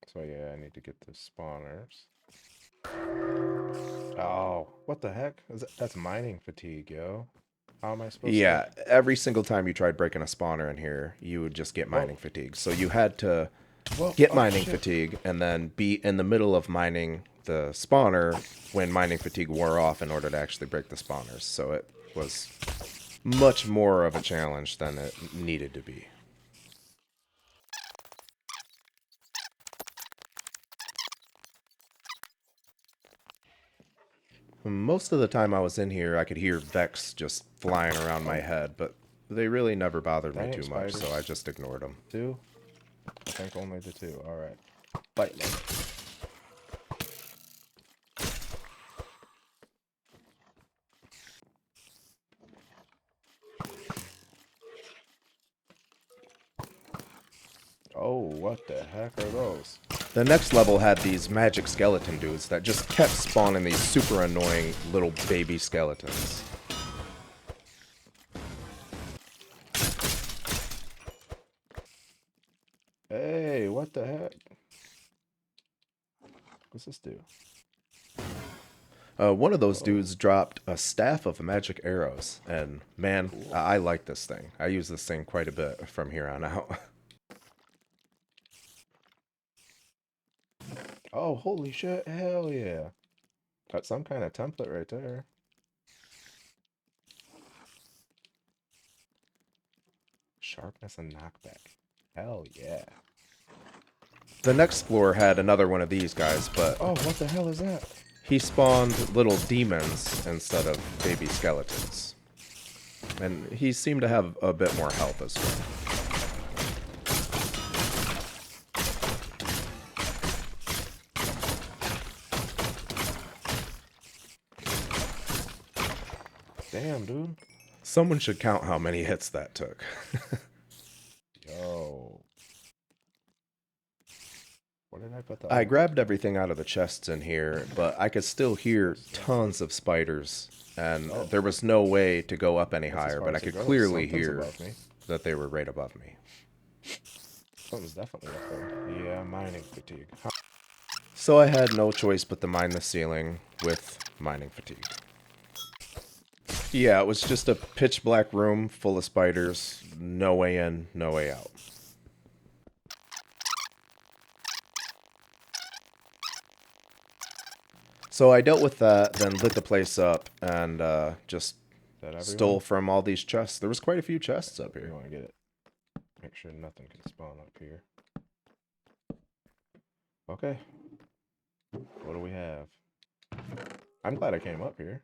So yeah, I need to get the spawners. Oh, what the heck? That's mining fatigue, yo. How am I supposed Yeah, to... every single time you tried breaking a spawner in here, you would just get mining fatigue. So you had to get mining fatigue and then be in the middle of mining the spawner when mining fatigue wore off in order to actually break the spawners. So it was much more of a challenge than it needed to be. Most of the time I was in here, I could hear Vex just flying around my head, but they really never bothered me too much, so I just ignored them. 2? I think only the 2. Alright. Bite me. Oh, what the heck are those? The next level had these magic skeleton dudes that just kept spawning these super annoying little baby skeletons. Hey, what the heck? What's this do? One of those dudes dropped a staff of magic arrows, and man, I like this thing. I use this thing quite a bit from here on out. Oh, holy shit, hell yeah. Got some kind of template right there. Sharpness and knockback. Hell yeah. The next floor had another one of these guys, but Oh, what the hell is that? he spawned little demons instead of baby skeletons. And he seemed to have a bit more health as well. Damn, dude. Someone should count how many hits that took. Yo. Where did I put that? I grabbed everything out of the chests in here, but I could still hear tons of spiders, and there was no way to go up any That's as higher, far but I as it could goes. clearly Something's hear above me. that they were right above me. Something's definitely up there. Yeah, mining fatigue. Huh. So I had no choice but to mine the ceiling with mining fatigue. Yeah, it was just a pitch black room full of spiders. No way in, no way out. So I dealt with that, then lit the place up, and just stole from all these chests. There was quite a few chests up here. You want to get it. Make sure nothing can spawn up here. Okay. What do we have? I'm glad I came up here.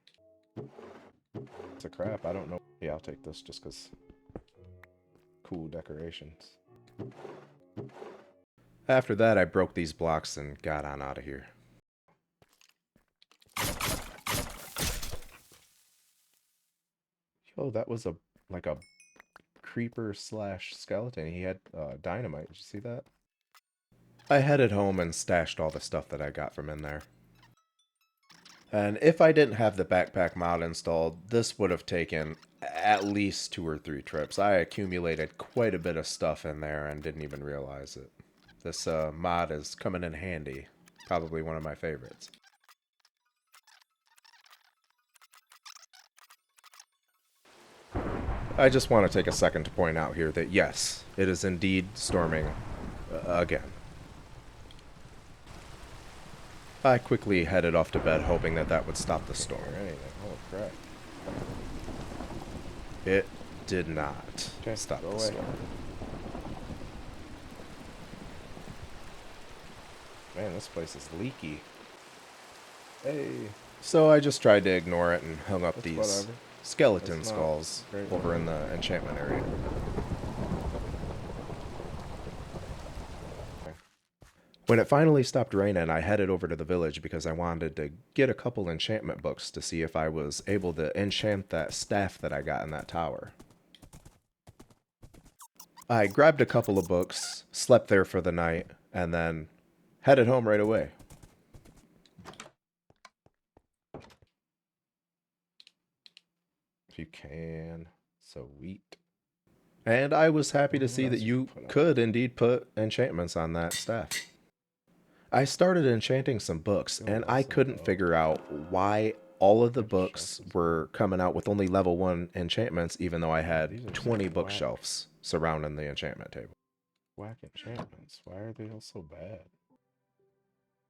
It's a crap. I don't know. Yeah, I'll take this just because. Cool decorations. After that, I broke these blocks and got on out of here. Yo, that was like a creeper slash skeleton. He had dynamite. Did you see that? I headed home and stashed all the stuff that I got from in there. And if I didn't have the backpack mod installed, this would have taken at least 2 or 3 trips. I accumulated quite a bit of stuff in there and didn't even realize it. This mod is coming in handy. Probably one of my favorites. I just want to take a second to point out here that yes, it is indeed storming again. I quickly headed off to bed hoping that that would stop the storm. Holy crap. It did not stop the storm. Man, this place is leaky. Hey. So I just tried to ignore it and hung up these skeleton skulls over in the enchantment area. When it finally stopped raining, I headed over to the village because I wanted to get a couple enchantment books to see if I was able to enchant that staff that I got in that tower. I grabbed a couple of books, slept there for the night, and then headed home right away. If you can, sweet. And I was happy to see that you could indeed put enchantments on that staff. I started enchanting some books, and I couldn't figure out why all of the books were coming out with only level 1 enchantments, even though I had 20 bookshelves surrounding the enchantment table. Whack enchantments. Why are they all so bad?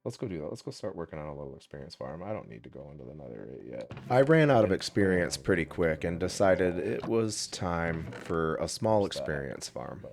Let's go do that. Let's go start working on a little experience farm. I don't need to go into the netherite yet. I ran out of experience pretty quick and decided it was time for a small experience farm.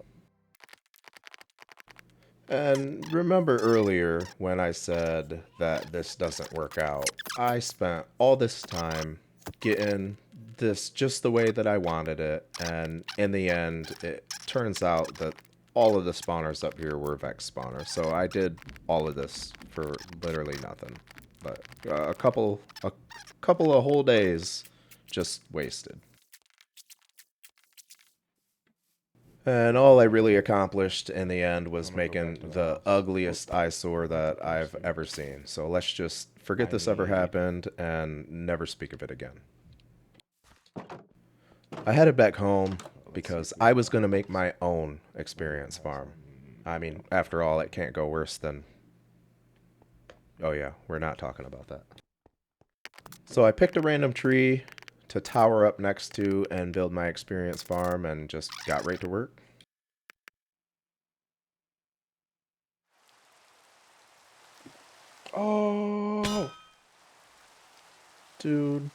And remember earlier when I said that this doesn't work out, I spent all this time getting this just the way that I wanted it, and in the end, it turns out that all of the spawners up here were Vex spawners, so I did all of this for literally nothing. But a couple of whole days just wasted. And all I really accomplished in the end was making the ugliest eyesore that I've ever seen. So let's just forget this ever happened and never speak of it again. I headed back home because I was going to make my own experience farm. I mean, after all, it can't go worse than... Oh yeah, we're not talking about that. So I picked a random tree to tower up next to and build my experience farm and just got right to work. Oh! Dude.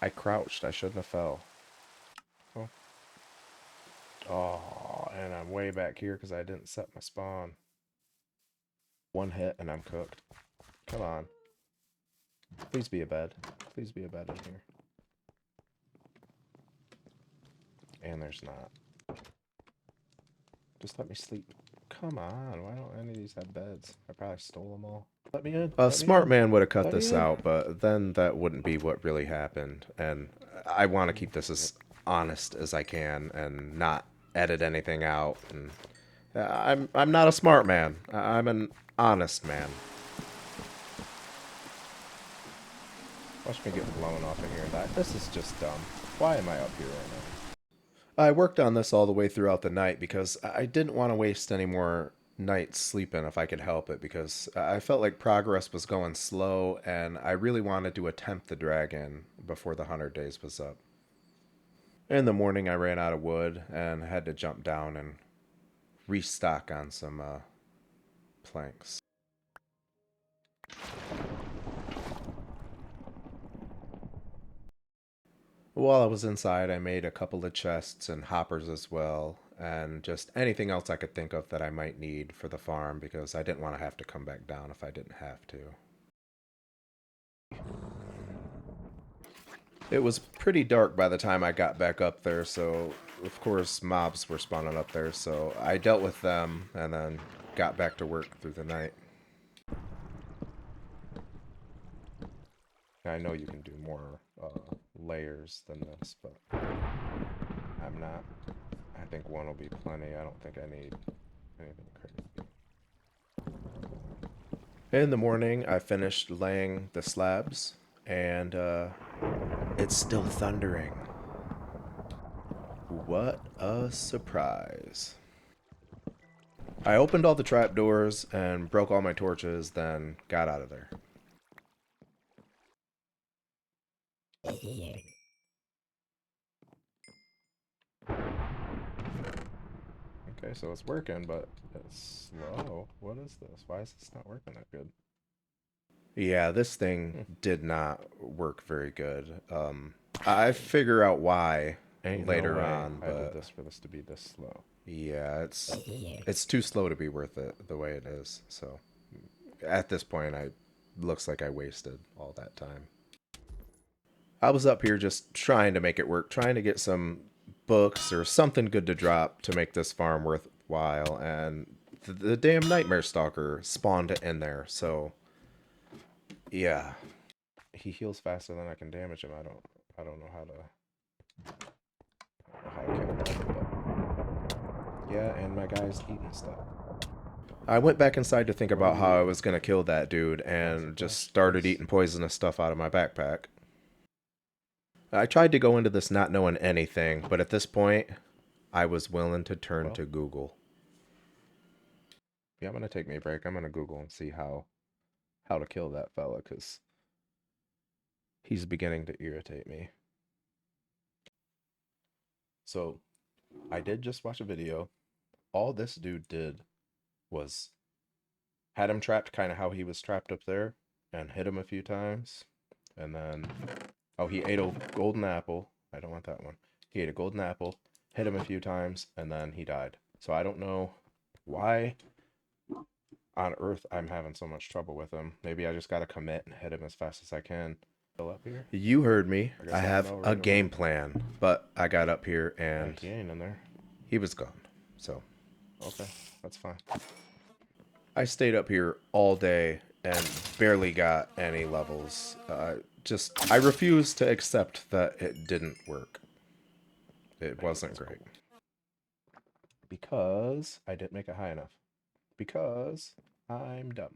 I crouched. I shouldn't have fell. Oh. Oh, and I'm way back here because I didn't set my spawn. One hit and I'm cooked. Come on. Please be a bed. Please be a bed in here. And there's not. Just let me sleep. Come on, why don't any of these have beds? I probably stole them all. Let me in. A smart man would have cut this out, but then that wouldn't be what really happened. And I want to keep this as honest as I can and not edit anything out. And I'm not a smart man. I'm an honest man. Watch me get blown off in here and die. This is just dumb. Why am I up here right now? I worked on this all the way throughout the night because I didn't want to waste any more nights sleeping if I could help it, because I felt like progress was going slow and I really wanted to attempt the dragon before the 100 days was up. In the morning, I ran out of wood and had to jump down and restock on some planks. While I was inside, I made a couple of chests and hoppers as well, and just anything else I could think of that I might need for the farm, because I didn't want to have to come back down if I didn't have to. It was pretty dark by the time I got back up there, so of course mobs were spawning up there, so I dealt with them and then got back to work through the night. I know you can do more layers than this, but I'm not. I think one will be plenty. I don't think I need anything crazy. In the morning, I finished laying the slabs, and it's still thundering. What a surprise. I opened all the trapdoors and broke all my torches, then got out of there. Okay, so it's working, but it's slow. What is this? Why is this not working that good? Yeah, this thing did not work very good. I figure out why later on, but I did this for this to be this slow. Yeah, it's too slow to be worth it the way it is. So at this point, I looks like I wasted all that time. I was up here just trying to make it work, trying to get some books or something good to drop to make this farm worthwhile, and the damn Nightmare Stalker spawned in there. So yeah, he heals faster than I can damage him. I don't know how to kill him, but yeah, and my guy's eating stuff. I went back inside to think about how I was going to kill that dude and just started eating poisonous stuff out of my backpack. I tried to go into this not knowing anything, but at this point, I was willing to turn to Google. Yeah, I'm going to take me a break. I'm going to Google and see how to kill that fella, because he's beginning to irritate me. So, I did just watch a video. All this dude did was had him trapped kind of how he was trapped up there and hit him a few times. And then, oh, he ate a golden apple. I don't want that one. He ate a golden apple, hit him a few times, and then he died. So I don't know why on earth I'm having so much trouble with him. Maybe I just got to commit and hit him as fast as I can. Up here? You heard me. I have a game plan, but I got up here and he ain't in there. He was gone. So, okay, that's fine. I stayed up here all day and barely got any levels. I refuse to accept that it didn't work. It wasn't great. Because I didn't make it high enough. Because I'm dumb.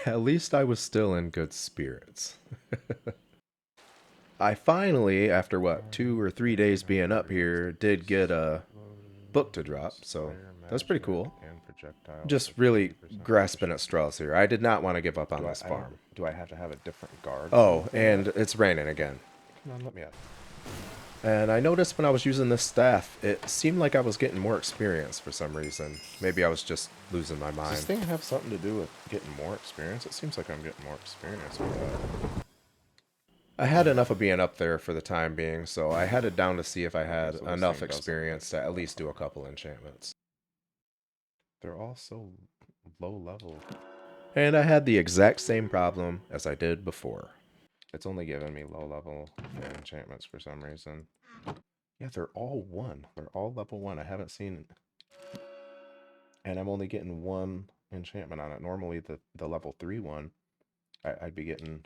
At least I was still in good spirits. I finally, after what, 2 or 3 days being up here, did get a book to drop, so that's pretty cool. Just really grasping at straws here. I did not want to give up on this farm. Do I have to have a different guard? Oh, and it's raining again. Come on, let me out. And I noticed when I was using this staff, it seemed like I was getting more experience for some reason. Maybe I was just losing my mind. Does this thing have something to do with getting more experience? It seems like I'm getting more experience with that. I had enough of being up there for the time being, so I headed down to see if I had enough experience to at least do a couple enchantments. They're all so low level. And I had the exact same problem as I did before. It's only giving me low level enchantments for some reason. Yeah, they're all 1. They're all level 1. I haven't seen... And I'm only getting 1 enchantment on it. Normally the level 3 one, I'd be getting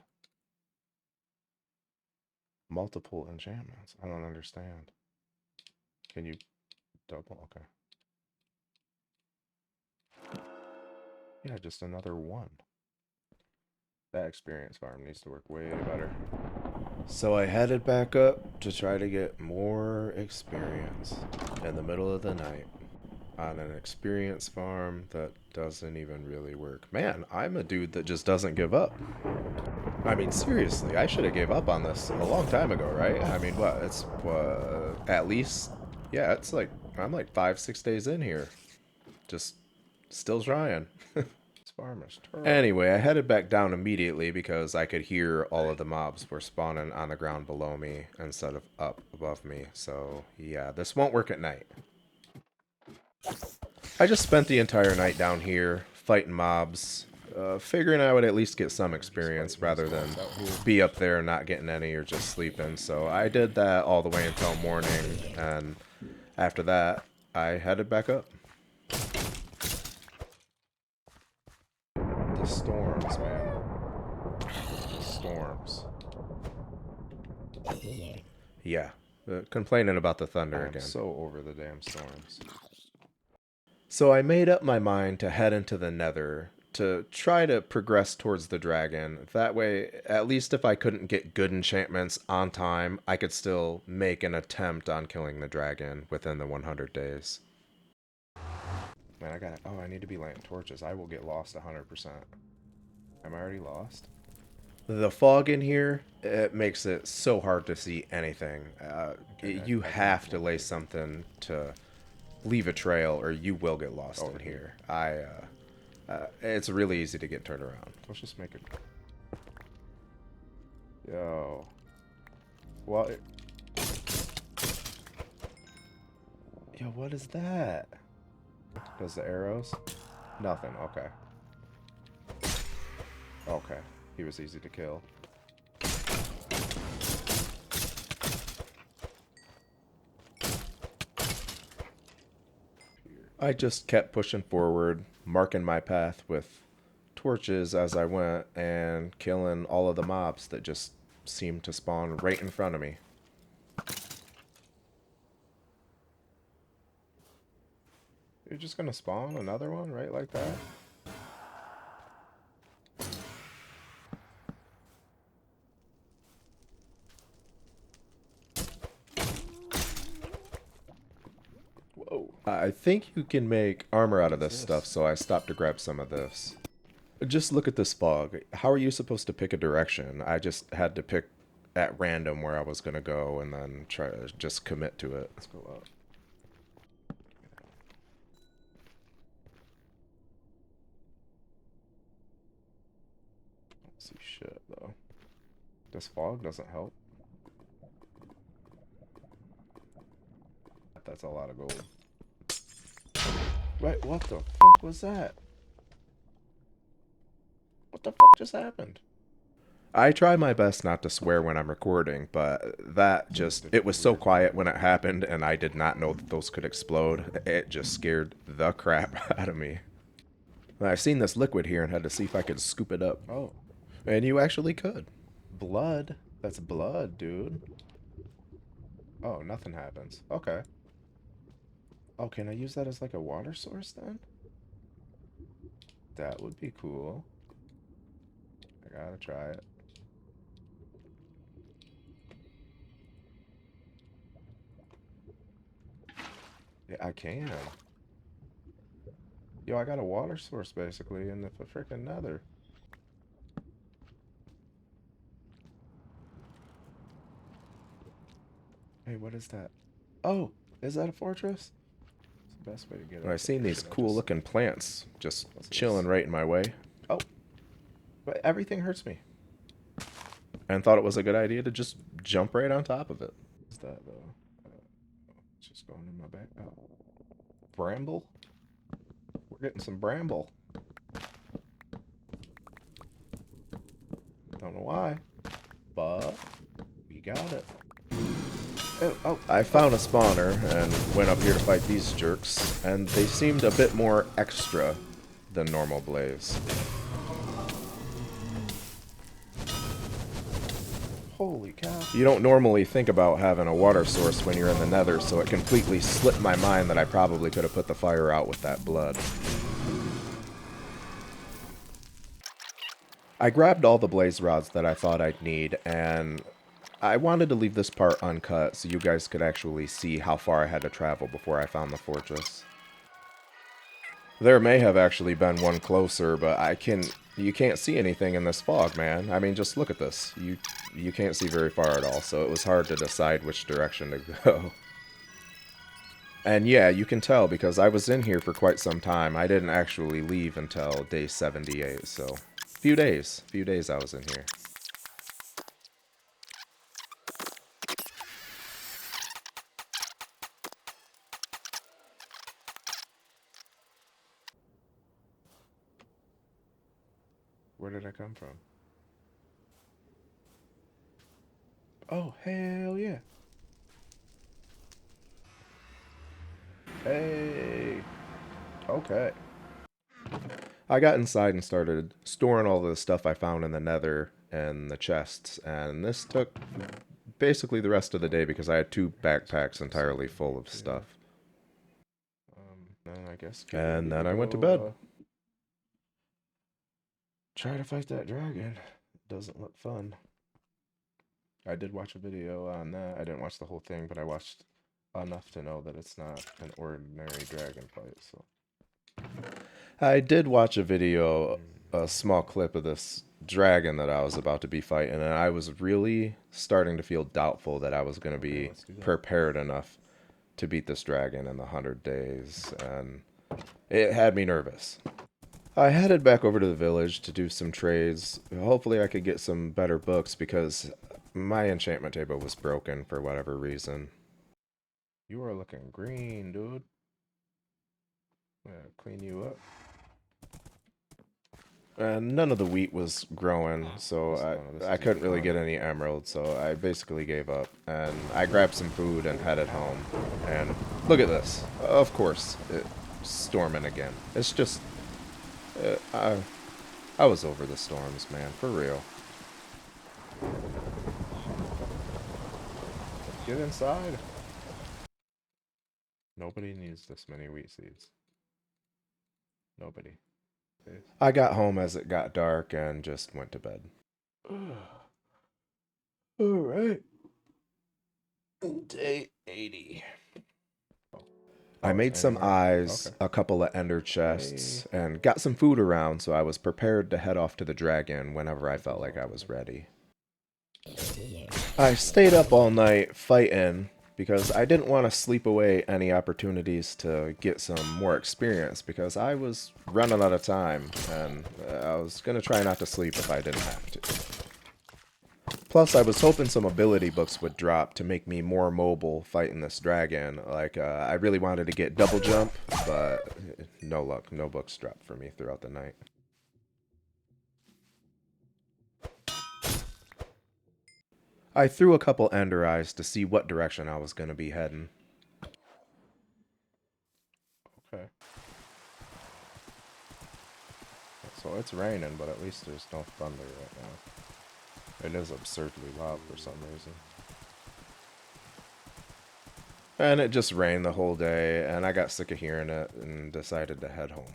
multiple enchantments. I don't understand. Can you double? Okay. Yeah, just another 1. That experience farm needs to work way better. So I headed back up to try to get more experience in the middle of the night on an experience farm that doesn't even really work. Man, I'm a dude that just doesn't give up. I mean, seriously, I should have gave up on this a long time ago, right? I mean, what? It's at least, yeah, it's like I'm like 5, 6 days in here, just still trying. This farm is terrible. Anyway, I headed back down immediately because I could hear all of the mobs were spawning on the ground below me instead of up above me. So yeah, this won't work at night. I just spent the entire night down here fighting mobs, figuring I would at least get some experience rather than be up there and not getting any or just sleeping. So I did that all the way until morning, and after that, I headed back up. The storms, man. The storms. Yeah, complaining about the thunder again. So over the damn storms. So I made up my mind to head into the Nether to try to progress towards the dragon. That way, at least if I couldn't get good enchantments on time, I could still make an attempt on killing the dragon within the 100 days. Man, I gotta... Oh, I need to be lighting torches. I will get lost 100%. Am I already lost? The fog in here, it makes it so hard to see anything. You have to lay something to leave a trail or you will get lost in here. It's really easy to get turned around. Let's just make it... Yo. Well, Yo, what is that? does the arrows? Nothing. Okay. Okay. He was easy to kill. I just kept pushing forward, marking my path with torches as I went, and killing all of the mobs that just seemed to spawn right in front of me. You're just gonna spawn another one right like that? Whoa. I think you can make armor out of this stuff, so I stopped to grab some of this. Just look at this fog. How are you supposed to pick a direction? I just had to pick at random where I was going to go and then try to just commit to it. Let's go up. Don't see shit though. This fog doesn't help. That's a lot of gold. Wait, what the fuck was that? What the fuck just happened? I try my best not to swear when I'm recording, but that just, it was so quiet when it happened and I did not know that those could explode. It just scared the crap out of me. I've seen this liquid here and had to see if I could scoop it up. Oh. And you actually could. Blood? That's blood, dude. Oh, nothing happens. Okay. Oh, can I use that as like a water source then? That would be cool. I gotta try it. Yeah, I can. Yo, I got a water source basically in the freaking Nether. Hey, what is that? Oh, is that a fortress? It's the best way to get it. I've seen these cool looking plants just chilling right in my way. Oh, but everything hurts me. And thought it was a good idea to just jump right on top of it. What's that though? It's just going in my back. Oh. Bramble? We're getting some bramble. Don't know why, but we got it. Oh, I found a spawner and went up here to fight these jerks, and they seemed a bit more extra than normal blaze. Holy cow. You don't normally think about having a water source when you're in the Nether, so it completely slipped my mind that I probably could have put the fire out with that blood. I grabbed all the blaze rods that I thought I'd need, and I wanted to leave this part uncut so you guys could actually see how far I had to travel before I found the fortress. There may have actually been one closer, but you can't see anything in this fog, man. I mean, just look at this. You can't see very far at all, so it was hard to decide which direction to go. And yeah, you can tell because I was in here for quite some time. I didn't actually leave until day 78, so few days I was in here. Where did I come from? Oh, hell yeah. Hey. Okay. I got inside and started storing all the stuff I found in the nether and the chests, and this took basically the rest of the day because I had 2 backpacks entirely full of stuff. Then I guess. And then I went to bed. Try to fight that dragon. Doesn't look fun. I did watch a video on that. I didn't watch the whole thing, but I watched enough to know that it's not an ordinary dragon fight. So I did watch a video, a small clip of this dragon that I was about to be fighting, and I was really starting to feel doubtful that I was going to be prepared enough to beat this dragon in the 100 days, and it had me nervous. I headed back over to the village to do some trades. Hopefully I could get some better books because my enchantment table was broken for whatever reason. You are looking green, dude. I'm gonna clean you up. And none of the wheat was growing, so I couldn't really get any emeralds, so I basically gave up. And I grabbed some food and headed home. And look at this. Of course, it's storming again. It's just... I was over the storms, man, for real. Get inside. Nobody needs this many wheat seeds. Nobody. I got home as it got dark and just went to bed. Alright. Day 80. I made some eyes, a couple of ender chests, and got some food around so I was prepared to head off to the dragon whenever I felt like I was ready. I stayed up all night fighting because I didn't want to sleep away any opportunities to get some more experience because I was running out of time and I was going to try not to sleep if I didn't have to. Plus, I was hoping some ability books would drop to make me more mobile fighting this dragon. Like, I really wanted to get double jump, but no luck. No books dropped for me throughout the night. I threw a couple ender eyes to see what direction I was going to be heading. Okay. So it's raining, but at least there's no thunder right now. It is absurdly loud for some reason. And it just rained the whole day, and I got sick of hearing it and decided to head home.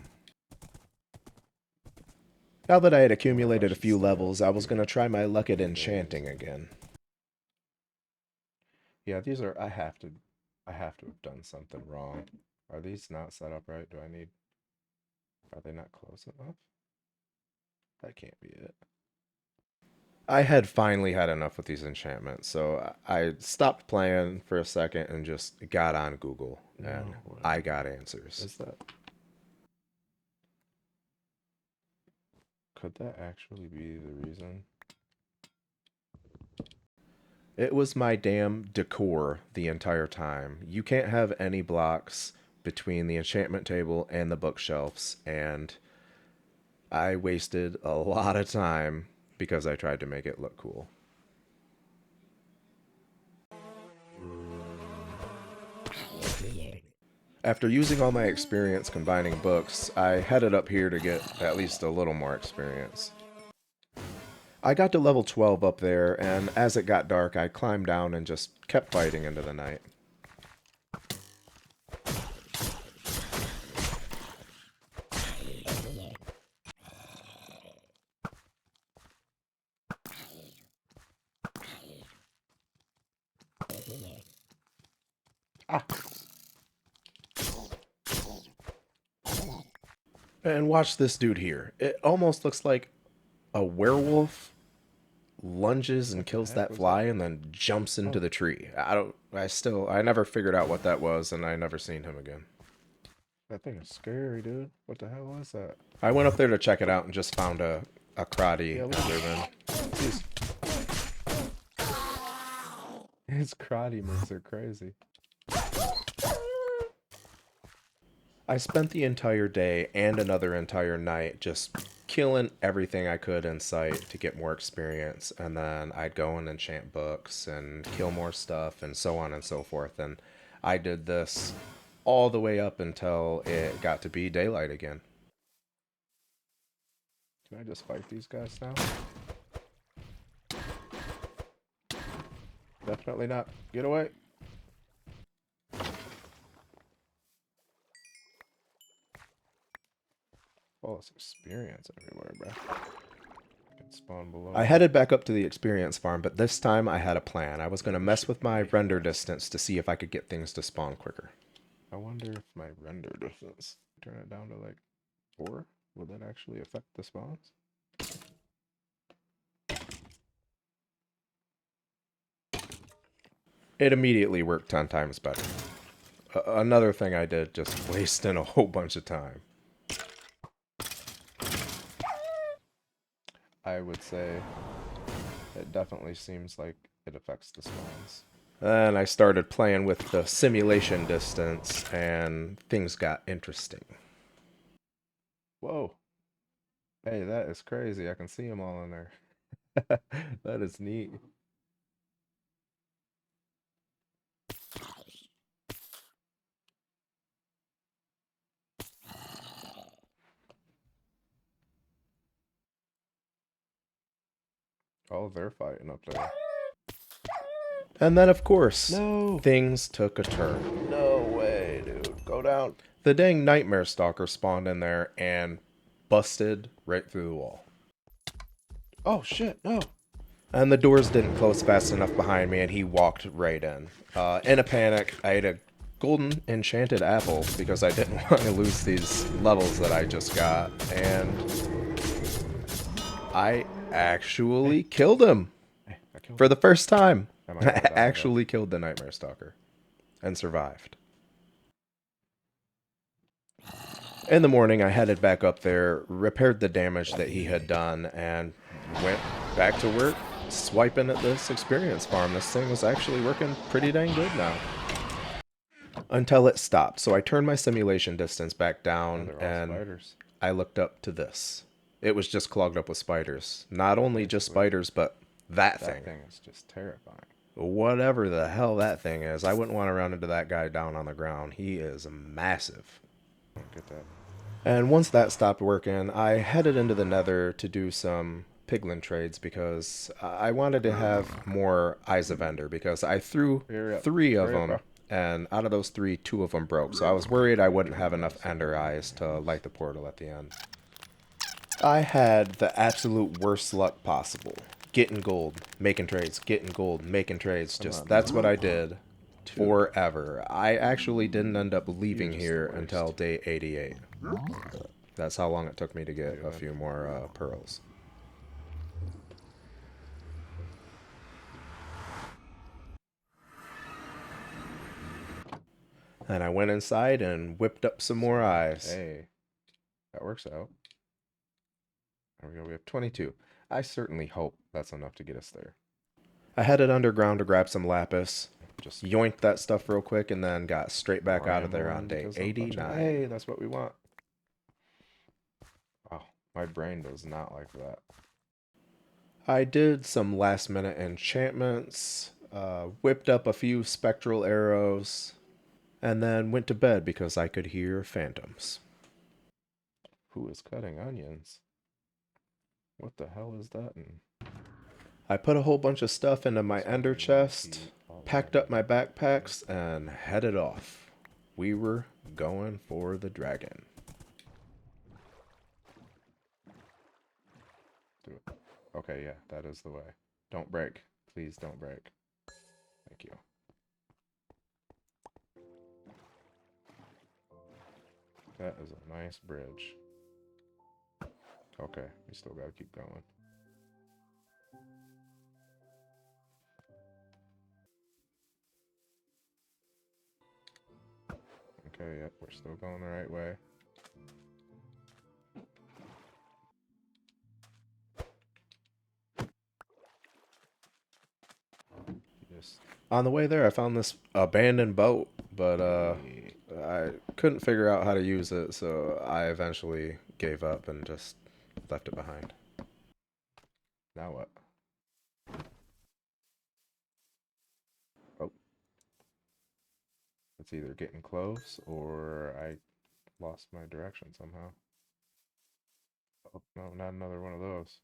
Now that I had accumulated a few levels, I was going to try my luck at enchanting again. Yeah, these are, I have to have done something wrong. Are these not set up right? Are they not close enough? That can't be it. I had finally had enough with these enchantments, so I stopped playing for a second and just got on Google, and I got answers. Is that... Could that actually be the reason? It was my damn decor the entire time. You can't have any blocks between the enchantment table and the bookshelves, and I wasted a lot of time because I tried to make it look cool. After using all my experience combining books, I headed up here to get at least a little more experience. I got to level 12 up there, and as it got dark, I climbed down and just kept fighting into the night. Ah. And watch this dude here. It almost looks like a werewolf lunges and What the kills heck that was fly that? and then jumps into Oh. the tree. I never figured out what that was, and I never seen him again. That thing is scary, dude. What the hell was that? I went up there to check it out and just found a karate Yeah, look. Enderman. His karate moves are crazy. I spent the entire day and another entire night just killing everything I could in sight to get more experience, and then I'd go and enchant books and kill more stuff and so on and so forth. And I did this all the way up until it got to be daylight again. Can I just fight these guys now? Definitely not. Get away. Oh, it's experience everywhere, bro. I can spawn below I me. headed back up to the experience farm, but this time I had a plan. I was going to mess with my render distance to see if I could get things to spawn quicker. I wonder if my render distance, turn it down to like 4, will that actually affect the spawns? It immediately worked 10 times better. Another thing I did, just wasting a whole bunch of time. I would say it definitely seems like it affects the spawns. Then I started playing with the simulation distance, and things got interesting. Whoa. Hey, that is crazy. I can see them all in there. That is neat. Oh, they're fighting up there. And then, of course, No! things took a turn. No way, dude. Go down. The dang Nightmare Stalker spawned in there and busted right through the wall. Oh, shit. No. And the doors didn't close fast enough behind me, and he walked right in. In a panic, I ate a golden enchanted apple because I didn't want to lose these levels that I just got. And I actually killed him Hey, I killed for him. the first time. Am I I gonna die, though? actually killed the Nightmare Stalker and survived. In the morning, I headed back up there, repaired the damage that he had done, and went back to work swiping at this experience farm. This thing was actually working pretty dang good now. Until it stopped. So I turned my simulation distance back Oh, down, they're all and spiders. I looked up to this. It was just clogged up with spiders. Not only just Basically, spiders, but that that thing. thing is just terrifying. Whatever the hell that thing is, I wouldn't want to run into that guy down on the ground. He is massive. Get that. And once that stopped working, I headed into the Nether to do some piglin trades because I wanted to have more Eyes of Ender because I threw Hurry up. 3 of Hurry up, them, and out of those 3, 2 of them broke. So I was worried I wouldn't have enough Ender Eyes to light the portal at the end. I had the absolute worst luck possible. Getting gold, making trades, getting gold, making trades. Just that's what I did forever. I actually didn't end up leaving just here the worst. until day 88. That's how long it took me to get a few more pearls. And I went inside and whipped up some more eyes. Hey, that works out. There we go. We have 22. I certainly hope that's enough to get us there. I headed underground to grab some lapis. Just yoinked that stuff real quick and then got straight back out of there on day 89. Hey, that's what we want. Oh, my brain does not like that. I did some last minute enchantments, whipped up a few spectral arrows, and then went to bed because I could hear phantoms. Who is cutting onions? What the hell is that? I put a whole bunch of stuff into my ender chest, packed up my backpacks, and headed off. We were going for the dragon. Do it. Okay, yeah, that is the way. Don't break. Please don't break. Thank you. That is a nice bridge. Okay, we still gotta keep going. Okay, yep, we're still going the right way. Just On the way there, I found this abandoned boat, but I couldn't figure out how to use it, so I eventually gave up and just left it behind. now what? Oh, it's either getting close or I lost my direction somehow. Oh, no, not another one of those.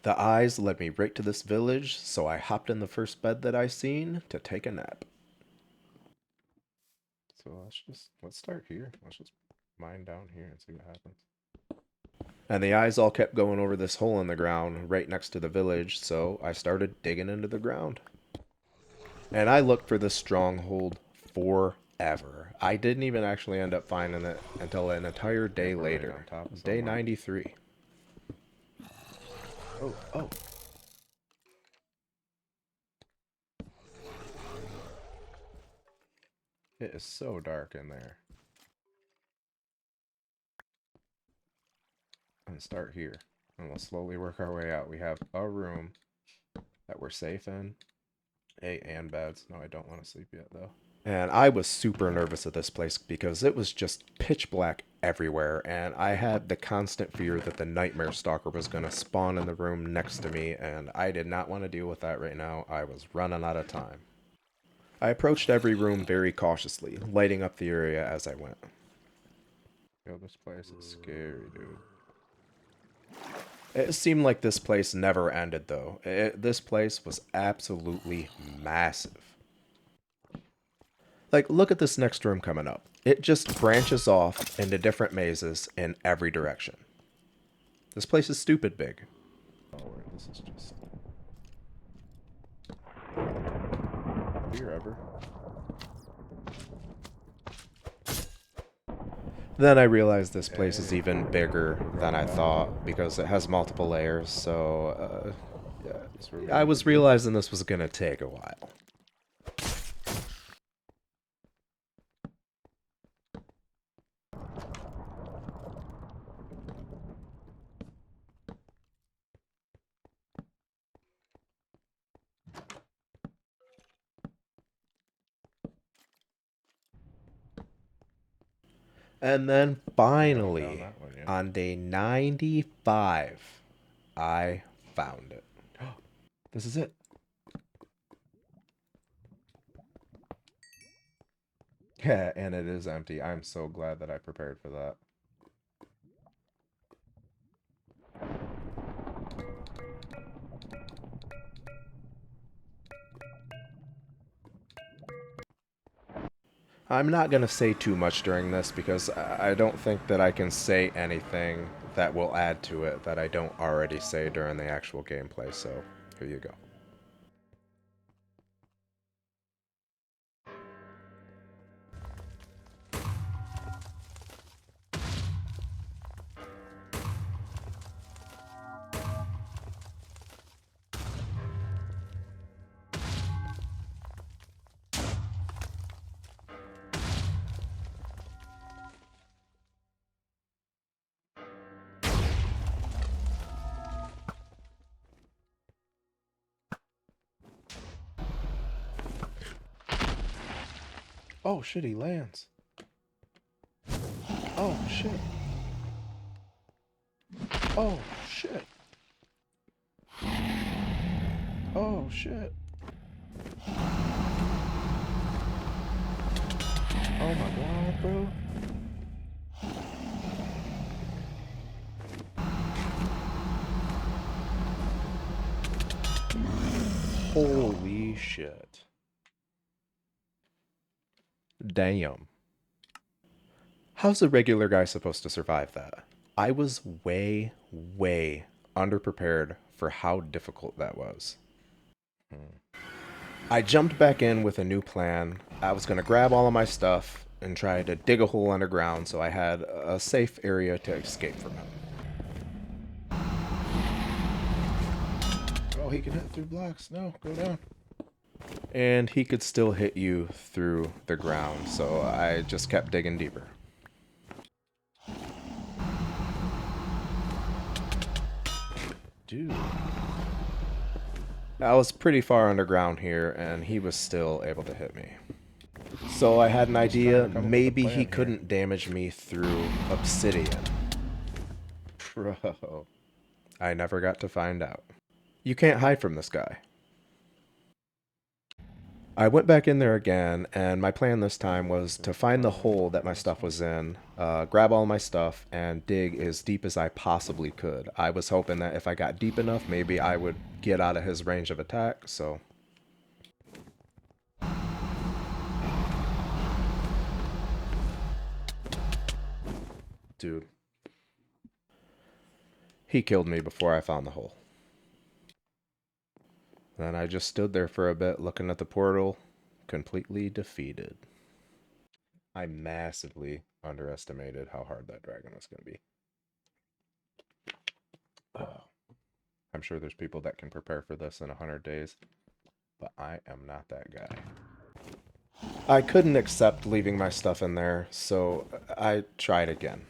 The eyes led me right to this village, so I hopped in the first bed that I seen to take a nap. So let's start here. Let's just mine down here and see what happens. And the eyes all kept going over this hole in the ground right next to the village, so I started digging into the ground. And I looked for this stronghold forever. I didn't even actually end up finding it until an entire day We're right later. on top of Day someone. 93. Oh. It is so dark in there. And start here. And we'll slowly work our way out. We have a room that we're safe in. And beds. No, I don't want to sleep yet, though. And I was super nervous at this place because it was just pitch black everywhere, and I had the constant fear that the nightmare stalker was going to spawn in the room next to me, and I did not want to deal with that right now. I was running out of time. I approached every room very cautiously, lighting up the area as I went. Yo, this place is scary, dude. It seemed like this place never ended, though. This place was absolutely massive. Like, look at this next room coming up. It just branches off into different mazes in every direction. This place is stupid big. Oh, this is just... Here ever. Then I realized this place is even bigger than I thought because it has multiple layers, so I was realizing this was going to take a while. And then finally, on day 95, I found it. This is it. Yeah, and it is empty. I'm so glad that I prepared for that. I'm not going to say too much during this because I don't think that I can say anything that will add to it that I don't already say during the actual gameplay, so here you go. Oh, shit, he lands. Oh, shit. Oh, shit. Oh, shit. Oh, my God, bro. Holy shit. Damn. How's a regular guy supposed to survive that? I was way underprepared for how difficult that was. I jumped back in with a new plan. I was going to grab all of my stuff and try to dig a hole underground so I had a safe area to escape from him. Oh, he can hit through blocks. No, go down. And he could still hit you through the ground, so I just kept digging deeper. Dude. I was pretty far underground here, and he was still able to hit me. So I had an idea, maybe he couldn't damage me through obsidian. Bro. I never got to find out. You can't hide from this guy. I went back in there again, and my plan this time was to find the hole that my stuff was in, grab all my stuff, and dig as deep as I possibly could. I was hoping that if I got deep enough, maybe I would get out of his range of attack, so... Dude. He killed me before I found the hole. Then I just stood there for a bit looking at the portal, completely defeated. I massively underestimated how hard that dragon was going to be. I'm sure there's people that can prepare for this in 100 days, but I am not that guy. I couldn't accept leaving my stuff in there, so I tried again.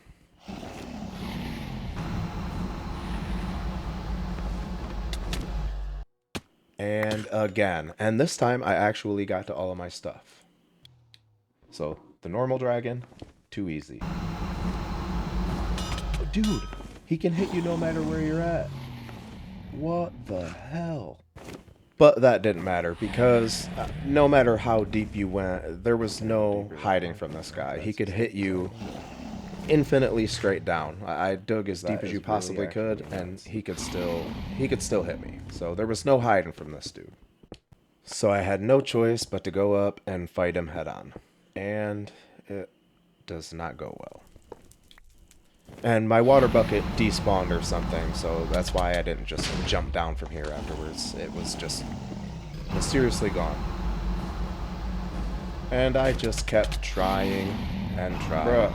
And again. And this time I actually got to all of my stuff. So, the normal dragon, too easy. Oh, dude, he can hit you no matter where you're at. What the hell? But that didn't matter because no matter how deep you went, there was no hiding from this guy. He could hit you infinitely straight down. I dug as deep as you possibly could, and he could still hit me. So there was no hiding from this dude. So I had no choice but to go up and fight him head on. And it does not go well. And my water bucket despawned or something, so that's why I didn't just jump down from here afterwards. It was just mysteriously gone. And I just kept trying and trying. Bruh.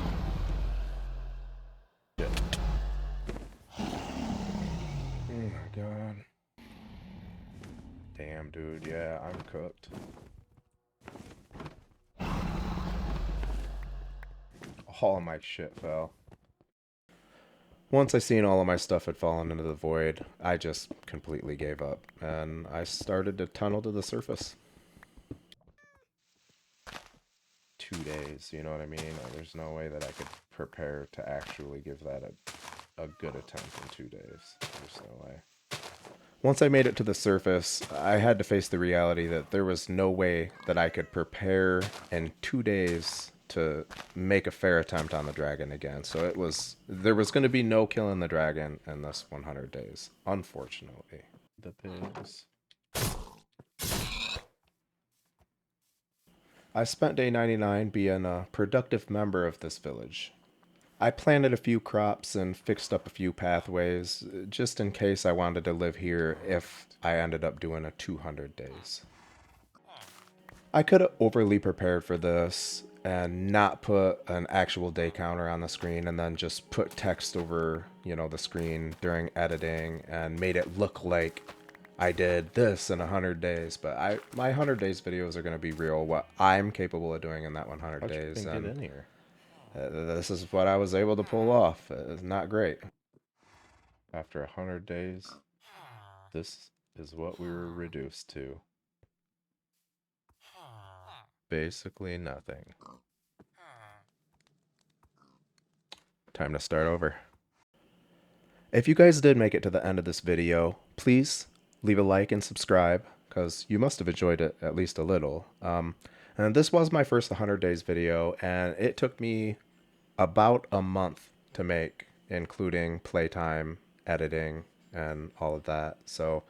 Oh my god. Damn, dude. Yeah, I'm cooked. All of my shit fell. Once I seen all of my stuff had fallen into the void, I just completely gave up, and I started to tunnel to the surface. 2 days, you know what I mean? There's no way that I could prepare to actually give that a good attempt in 2 days. There's no way. Once I made it to the surface, I had to face the reality that there was no way that I could prepare in 2 days to make a fair attempt on the dragon again. So there was going to be no killing the dragon in this 100 days, unfortunately. The pigs. I spent day 99 being a productive member of this village. I planted a few crops and fixed up a few pathways, just in case I wanted to live here if I ended up doing a 200 days. I could have overly prepared for this and not put an actual day counter on the screen and then just put text over, the screen during editing and made it look like I did this in 100 days. But my 100 days videos are going to be real, what I'm capable of doing in that 100 days. How'd you get in here? This is what I was able to pull off. It's not great. After 100 days, this is what we were reduced to. Basically nothing. Time to start over. If you guys did make it to the end of this video, please leave a like and subscribe, because you must have enjoyed it at least a little. And this was my first 100 days video, and it took me about a month to make, including playtime, editing, and all of that. So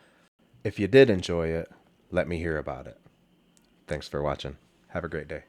if you did enjoy it, let me hear about it. Thanks for watching. Have a great day.